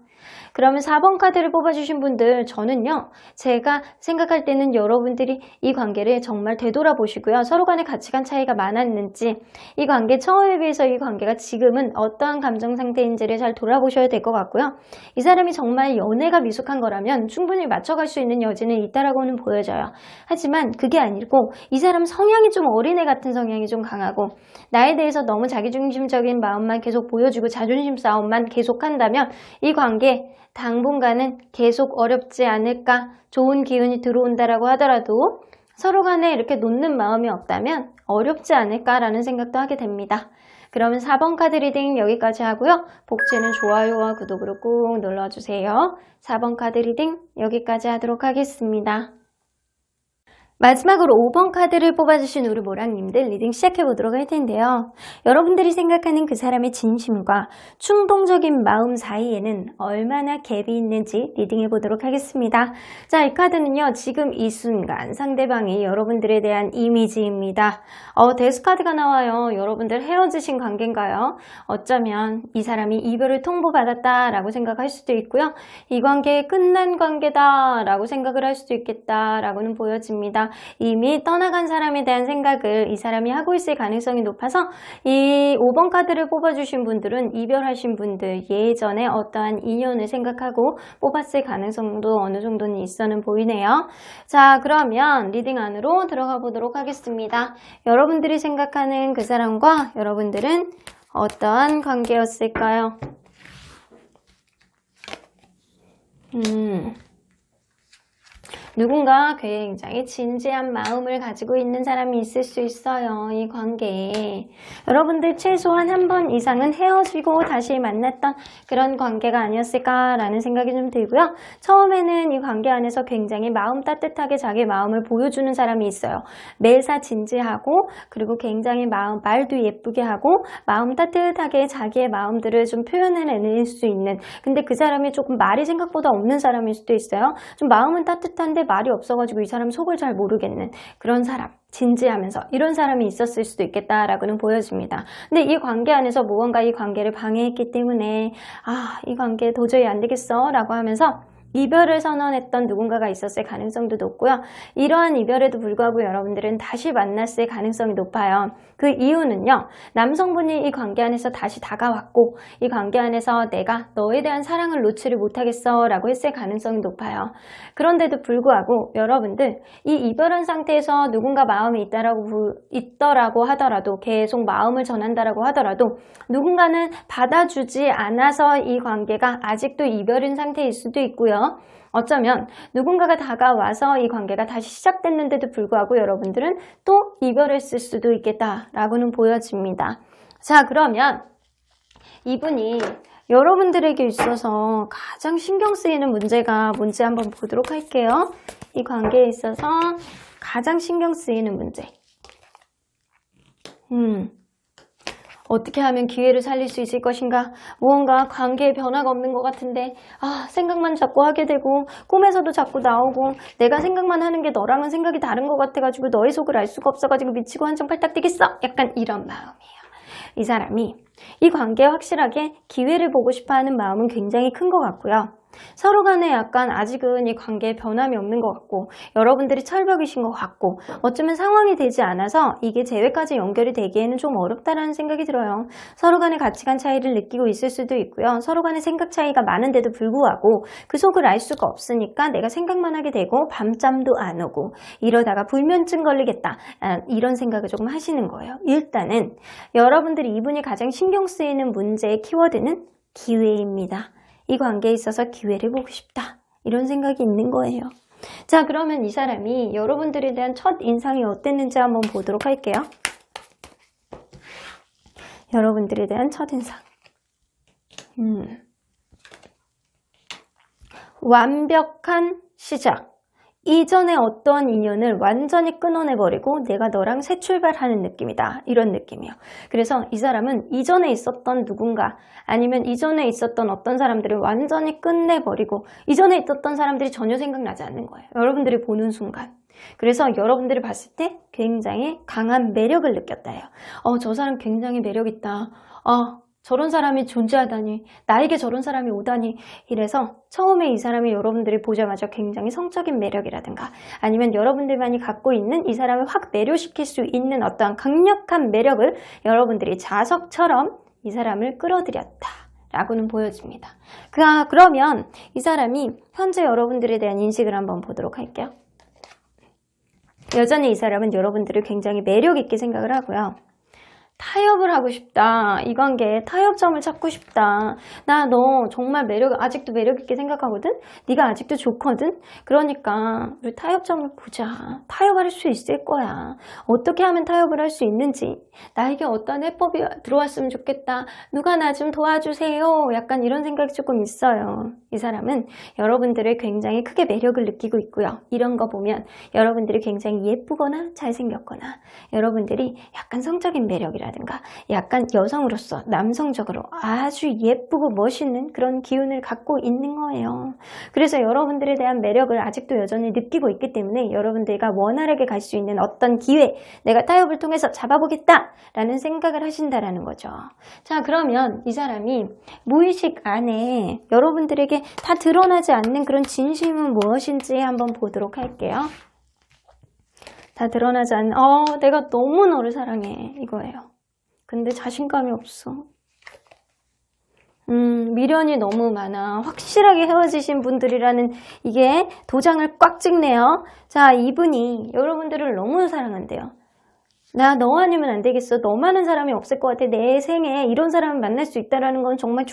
그러면 4번 카드를 뽑아주신 분들, 저는요, 제가 생각할 때는 여러분들이 이 관계를 정말 되돌아보시고요. 서로 간의 가치관 차이가 많았는지, 이 관계 처음에 비해서 이 관계가 지금은 어떠한 감정 상태인지를 잘 돌아보셔야 될 것 같고요. 이 사람이 정말 연애가 미숙한 거라면 충분히 맞춰갈 수 있는 여지는 있다라고는 보여져요. 하지만 그게 아니고 이 사람 성향이 좀 어린애 같은 성향이 좀 강하고 나에 대해서 너무 자기중심적인 마음만 계속 보여주고 자존심 싸움만 계속한다면 이 관계 당분간은 계속 어렵지 않을까. 좋은 기운이 들어온다라고 하더라도 서로 간에 이렇게 놓는 마음이 없다면 어렵지 않을까라는 생각도 하게 됩니다. 그러면 4번 카드 리딩 여기까지 하고요. 복지는 좋아요와 구독으로 꾹 눌러주세요. 4번 카드 리딩 여기까지 하도록 하겠습니다. 마지막으로 5번 카드를 뽑아주신 우리 모랑님들 리딩 시작해보도록 할 텐데요. 여러분들이 생각하는 그 사람의 진심과 충동적인 마음 사이에는 얼마나 갭이 있는지 리딩해보도록 하겠습니다. 자, 이 카드는요. 지금 이 순간 상대방이 여러분들에 대한 이미지입니다. 데스 카드가 나와요. 여러분들 헤어지신 관계인가요? 어쩌면 이 사람이 이별을 통보받았다라고 생각할 수도 있고요. 이 관계 끝난 관계다라고 생각을 할 수도 있겠다라고는 보여집니다. 이미 떠나간 사람에 대한 생각을 이 사람이 하고 있을 가능성이 높아서 이 5번 카드를 뽑아주신 분들은 이별하신 분들 예전에 어떠한 인연을 생각하고 뽑았을 가능성도 어느 정도는 있어는 보이네요. 자, 그러면 리딩 안으로 들어가 보도록 하겠습니다. 여러분들이 생각하는 그 사람과 여러분들은 어떠한 관계였을까요? 누군가 굉장히 진지한 마음을 가지고 있는 사람이 있을 수 있어요. 이 관계에. 여러분들 최소한 한 번 이상은 헤어지고 다시 만났던 그런 관계가 아니었을까라는 생각이 좀 들고요. 처음에는 이 관계 안에서 굉장히 마음 따뜻하게 자기 마음을 보여주는 사람이 있어요. 매사 진지하고 그리고 굉장히 말도 예쁘게 하고 마음 따뜻하게 자기의 마음들을 좀 표현해낼 수 있는, 근데 그 사람이 조금 말이 생각보다 없는 사람일 수도 있어요. 좀 마음은 따뜻한데 말이 없어가지고 이 사람 속을 잘 모르겠는 그런 사람, 진지하면서 이런 사람이 있었을 수도 있겠다라고는 보여집니다. 근데 이 관계 안에서 무언가 이 관계를 방해했기 때문에 이 관계 도저히 안 되겠어 라고 하면서 이별을 선언했던 누군가가 있었을 가능성도 높고요. 이러한 이별에도 불구하고 여러분들은 다시 만났을 가능성이 높아요. 그 이유는요. 남성분이 이 관계 안에서 다시 다가왔고 이 관계 안에서 내가 너에 대한 사랑을 놓지를 못하겠어 라고 했을 가능성이 높아요. 그런데도 불구하고 여러분들 이 이별한 상태에서 누군가 마음이 있더라고 하더라도 계속 마음을 전한다라고 하더라도 누군가는 받아주지 않아서 이 관계가 아직도 이별인 상태일 수도 있고요. 어쩌면 누군가가 다가와서 이 관계가 다시 시작됐는데도 불구하고 여러분들은 또 이별했을 수도 있겠다라고는 보여집니다. 자, 그러면 이분이 여러분들에게 있어서 가장 신경 쓰이는 문제가 뭔지 한번 보도록 할게요. 이 관계에 있어서 가장 신경 쓰이는 문제. 어떻게 하면 기회를 살릴 수 있을 것인가? 무언가 관계에 변화가 없는 것 같은데 생각만 자꾸 하게 되고 꿈에서도 자꾸 나오고 내가 생각만 하는 게 너랑은 생각이 다른 것 같아가지고 너의 속을 알 수가 없어가지고 미치고 한정팔딱 뛰겠어? 약간 이런 마음이에요. 이 사람이 이 관계에 확실하게 기회를 보고 싶어하는 마음은 굉장히 큰 것 같고요. 서로 간에 약간 아직은 이 관계에 변함이 없는 것 같고 여러분들이 철벽이신 것 같고 어쩌면 상황이 되지 않아서 이게 재회까지 연결이 되기에는 좀 어렵다라는 생각이 들어요. 서로 간의 가치관 차이를 느끼고 있을 수도 있고요. 서로 간의 생각 차이가 많은데도 불구하고 그 속을 알 수가 없으니까 내가 생각만 하게 되고 밤잠도 안 오고 이러다가 불면증 걸리겠다 이런 생각을 조금 하시는 거예요. 일단은 여러분들이 이분이 가장 신경 쓰이는 문제의 키워드는 기회입니다. 이 관계에 있어서 기회를 보고 싶다. 이런 생각이 있는 거예요. 자, 그러면 이 사람이 여러분들에 대한 첫 인상이 어땠는지 한번 보도록 할게요. 여러분들에 대한 첫 인상. 완벽한 시작. 이전에 어떤 인연을 완전히 끊어내버리고 내가 너랑 새 출발하는 느낌이다. 이런 느낌이에요. 그래서 이 사람은 이전에 있었던 누군가 아니면 이전에 있었던 어떤 사람들을 완전히 끝내버리고 이전에 있었던 사람들이 전혀 생각나지 않는 거예요. 여러분들이 보는 순간. 그래서 여러분들이 봤을 때 굉장히 강한 매력을 느꼈다 해요. 저 사람 굉장히 매력있다. 저런 사람이 존재하다니, 나에게 저런 사람이 오다니. 이래서 처음에 이 사람이 여러분들이 보자마자 굉장히 성적인 매력이라든가 아니면 여러분들만이 갖고 있는 이 사람을 확 매료시킬 수 있는 어떠한 강력한 매력을 여러분들이 자석처럼 이 사람을 끌어들였다 라고는 보여집니다. 그러면 이 사람이 현재 여러분들에 대한 인식을 한번 보도록 할게요. 여전히 이 사람은 여러분들을 굉장히 매력 있게 생각을 하고요. 타협을 하고 싶다. 이 관계에 타협점을 찾고 싶다. 나 너 정말 아직도 매력 있게 생각하거든? 네가 아직도 좋거든? 그러니까 우리 타협점을 보자. 타협할 수 있을 거야. 어떻게 하면 타협을 할 수 있는지. 나에게 어떤 해법이 들어왔으면 좋겠다. 누가 나 좀 도와주세요. 약간 이런 생각이 조금 있어요. 이 사람은 여러분들을 굉장히 크게 매력을 느끼고 있고요. 이런 거 보면 여러분들이 굉장히 예쁘거나 잘생겼거나 여러분들이 약간 성적인 매력이라든가 약간 여성으로서 남성적으로 아주 예쁘고 멋있는 그런 기운을 갖고 있는 거예요. 그래서 여러분들에 대한 매력을 아직도 여전히 느끼고 있기 때문에 여러분들과 원활하게 갈 수 있는 어떤 기회, 내가 타협을 통해서 잡아보겠다 라는 생각을 하신다라는 거죠. 자, 그러면 이 사람이 무의식 안에 여러분들에게 다 드러나지 않는 그런 진심은 무엇인지 한번 보도록 할게요. 다 드러나지 않는 내가 너무 너를 사랑해 이거예요. 근데 자신감이 없어. 미련이 너무 많아. 확실하게 헤어지신 분들이라는 이게 도장을 꽉 찍네요. 자, 이분이 여러분들을 너무 사랑한대요. 나 너 아니면 안 되겠어. 너만한 사람이 없을 것 같아. 내 생에 이런 사람을 만날 수 있다는 건 정말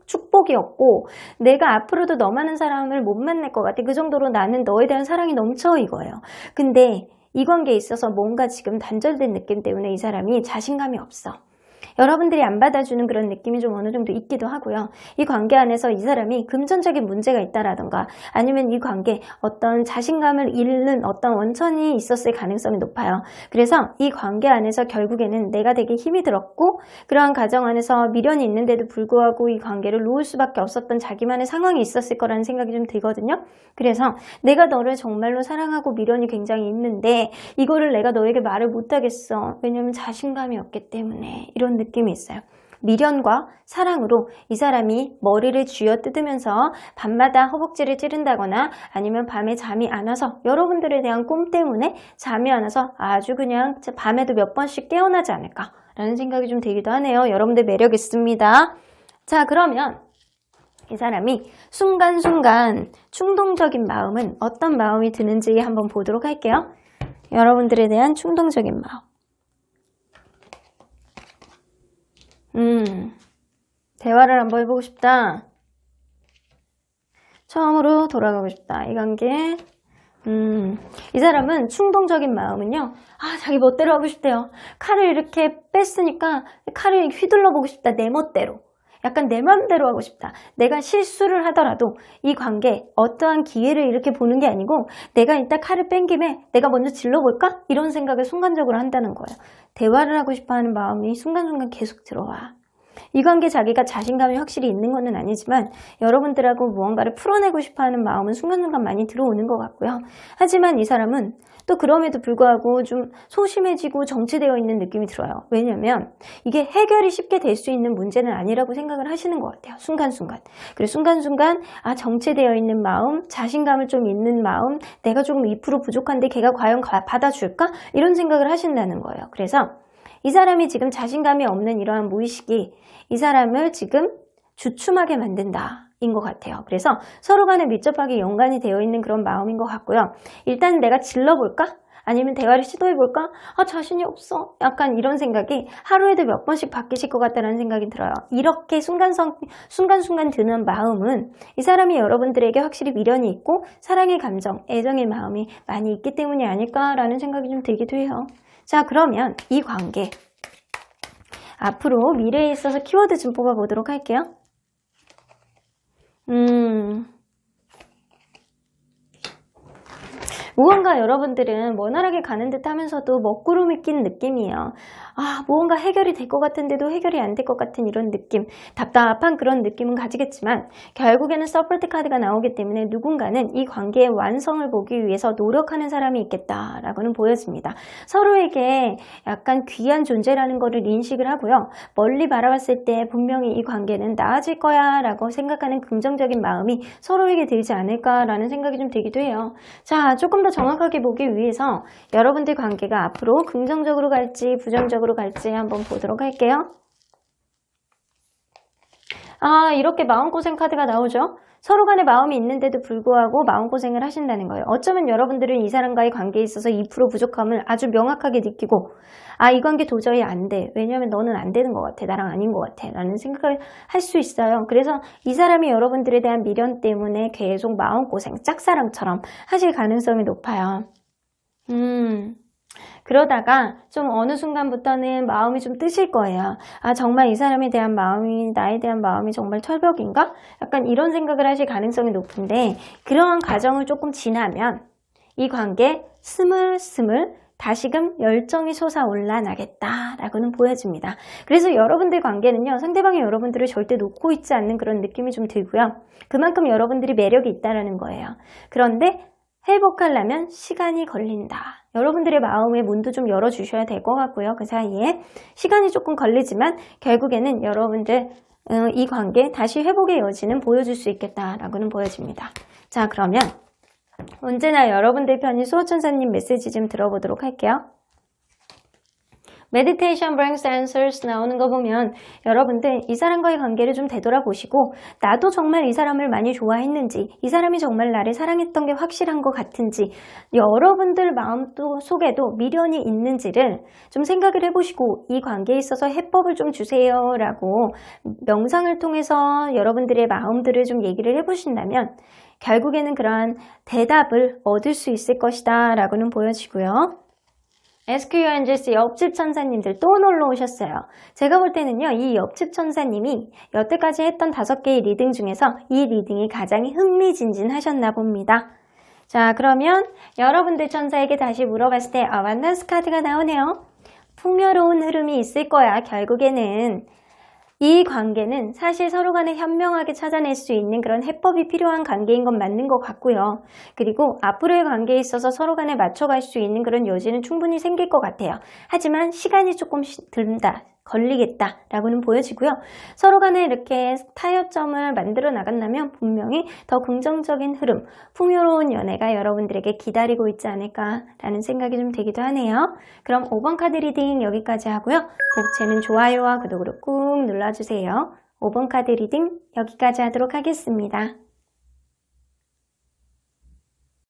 축복이었고 내가 앞으로도 너만한 사람을 못 만날 것 같아. 그 정도로 나는 너에 대한 사랑이 넘쳐 이거예요. 근데 이 관계에 있어서 뭔가 지금 단절된 느낌 때문에 이 사람이 자신감이 없어. 여러분들이 안 받아주는 그런 느낌이 좀 어느 정도 있기도 하고요. 이 관계 안에서 이 사람이 금전적인 문제가 있다라던가 아니면 이 관계 어떤 자신감을 잃는 어떤 원천이 있었을 가능성이 높아요. 그래서 이 관계 안에서 결국에는 내가 되게 힘이 들었고 그러한 가정 안에서 미련이 있는데도 불구하고 이 관계를 놓을 수밖에 없었던 자기만의 상황이 있었을 거라는 생각이 좀 들거든요. 그래서 내가 너를 정말로 사랑하고 미련이 굉장히 있는데 이거를 내가 너에게 말을 못하겠어. 왜냐면 자신감이 없기 때문에 이런 느낌이 있어요. 미련과 사랑으로 이 사람이 머리를 쥐어뜯으면서 밤마다 허벅지를 찌른다거나 아니면 밤에 잠이 안 와서 여러분들에 대한 꿈 때문에 잠이 안 와서 아주 그냥 밤에도 몇 번씩 깨어나지 않을까라는 생각이 좀 들기도 하네요. 여러분들 매력 있습니다. 자, 그러면 이 사람이 순간순간 충동적인 마음은 어떤 마음이 드는지 한번 보도록 할게요. 여러분들에 대한 충동적인 마음. 대화를 한번 해보고 싶다. 처음으로 돌아가고 싶다. 이 관계. 이 사람은 충동적인 마음은요. 자기 멋대로 하고 싶대요. 칼을 이렇게 뺐으니까 칼을 휘둘러 보고 싶다. 내 멋대로. 약간 내 맘대로 하고 싶다. 내가 실수를 하더라도 이 관계 어떠한 기회를 이렇게 보는 게 아니고 내가 일단 칼을 뺀 김에 내가 먼저 질러볼까? 이런 생각을 순간적으로 한다는 거예요. 대화를 하고 싶어하는 마음이 순간순간 계속 들어와. 이 관계 자기가 자신감이 확실히 있는 것은 아니지만 여러분들하고 무언가를 풀어내고 싶어하는 마음은 순간순간 많이 들어오는 것 같고요. 하지만 이 사람은 또 그럼에도 불구하고 좀 소심해지고 정체되어 있는 느낌이 들어요. 왜냐면 이게 해결이 쉽게 될 수 있는 문제는 아니라고 생각을 하시는 것 같아요. 순간순간. 그리고 순간순간 정체되어 있는 마음, 자신감을 좀 있는 마음, 내가 조금 2% 부족한데 걔가 과연 받아줄까? 이런 생각을 하신다는 거예요. 그래서 이 사람이 지금 자신감이 없는 이러한 무의식이 이 사람을 지금 주춤하게 만든다 인 것 같아요. 그래서 서로 간에 밀접하게 연관이 되어 있는 그런 마음인 것 같고요. 일단 내가 질러볼까? 아니면 대화를 시도해볼까? 자신이 없어. 약간 이런 생각이 하루에도 몇 번씩 바뀌실 것 같다는 생각이 들어요. 이렇게 순간순간 드는 마음은 이 사람이 여러분들에게 확실히 미련이 있고 사랑의 감정, 애정의 마음이 많이 있기 때문이 아닐까라는 생각이 좀 들기도 해요. 자, 그러면 이 관계 앞으로 미래에 있어서 키워드 좀 뽑아보도록 할게요. 무언가 여러분들은 원활하게 가는 듯 하면서도 먹구름이 낀 느낌이에요. 무언가 해결이 될 것 같은데도 해결이 안 될 것 같은 이런 느낌, 답답한 그런 느낌은 가지겠지만 결국에는 서포트 카드가 나오기 때문에 누군가는 이 관계의 완성을 보기 위해서 노력하는 사람이 있겠다라고는 보여집니다. 서로에게 약간 귀한 존재라는 것을 인식을 하고요. 멀리 바라봤을 때 분명히 이 관계는 나아질 거야 라고 생각하는 긍정적인 마음이 서로에게 들지 않을까라는 생각이 좀 들기도 해요. 자, 조금 더 정확하게 보기 위해서 여러분들 관계가 앞으로 긍정적으로 갈지 부정적으로 갈지 한번 보도록 할게요. 이렇게 마음고생 카드가 나오죠. 서로 간에 마음이 있는데도 불구하고 마음고생을 하신다는 거예요. 어쩌면 여러분들은 이 사람과의 관계에 있어서 2% 부족함을 아주 명확하게 느끼고 이 관계 도저히 안 돼. 왜냐면 너는 안 되는 것 같아. 나랑 아닌 것 같아. 라는 생각을 할 수 있어요. 그래서 이 사람이 여러분들에 대한 미련 때문에 계속 마음고생, 짝사랑처럼 하실 가능성이 높아요. 그러다가 좀 어느 순간부터는 마음이 좀 뜨실 거예요. 정말 이 사람에 대한 마음이, 나에 대한 마음이 정말 철벽인가? 약간 이런 생각을 하실 가능성이 높은데 그러한 과정을 조금 지나면 이 관계 스물스물 다시금 열정이 솟아올라 나겠다라고는 보여집니다. 그래서 여러분들 관계는요, 상대방이 여러분들을 절대 놓고 있지 않는 그런 느낌이 좀 들고요. 그만큼 여러분들이 매력이 있다라는 거예요. 그런데 회복하려면 시간이 걸린다. 여러분들의 마음의 문도 좀 열어주셔야 될 것 같고요. 그 사이에 시간이 조금 걸리지만 결국에는 여러분들 이 관계 다시 회복의 여지는 보여줄 수 있겠다라고는 보여집니다. 자, 그러면 언제나 여러분들 편인 수호천사님 메시지 좀 들어보도록 할게요. Meditation brings answers 나오는 거 보면 여러분들 이 사람과의 관계를 좀 되돌아보시고 나도 정말 이 사람을 많이 좋아했는지 이 사람이 정말 나를 사랑했던 게 확실한 것 같은지 여러분들 마음 속에도 미련이 있는지를 좀 생각을 해보시고 이 관계에 있어서 해법을 좀 주세요 라고 명상을 통해서 여러분들의 마음들을 좀 얘기를 해보신다면 결국에는 그러한 대답을 얻을 수 있을 것이다 라고는 보여지고요. Ask Your Angels 옆집 천사님들 또 놀러 오셨어요. 제가 볼 때는요, 이 옆집 천사님이 여태까지 했던 5개의 리딩 중에서 이 리딩이 가장 흥미진진하셨나 봅니다. 자, 그러면 여러분들 천사에게 다시 물어봤을 때 아반던스 카드가 나오네요. 풍요로운 흐름이 있을 거야. 결국에는 이 관계는 사실 서로 간에 현명하게 찾아낼 수 있는 그런 해법이 필요한 관계인 건 맞는 것 같고요. 그리고 앞으로의 관계에 있어서 서로 간에 맞춰갈 수 있는 그런 여지는 충분히 생길 것 같아요. 하지만 시간이 조금 걸리겠다라고는 보여지고요. 서로 간에 이렇게 타협점을 만들어 나간다면 분명히 더 긍정적인 흐름, 풍요로운 연애가 여러분들에게 기다리고 있지 않을까라는 생각이 좀 되기도 하네요. 그럼 5번 카드 리딩 여기까지 하고요. 복채는 좋아요와 구독으로 꾹 눌러주세요. 5번 카드 리딩 여기까지 하도록 하겠습니다.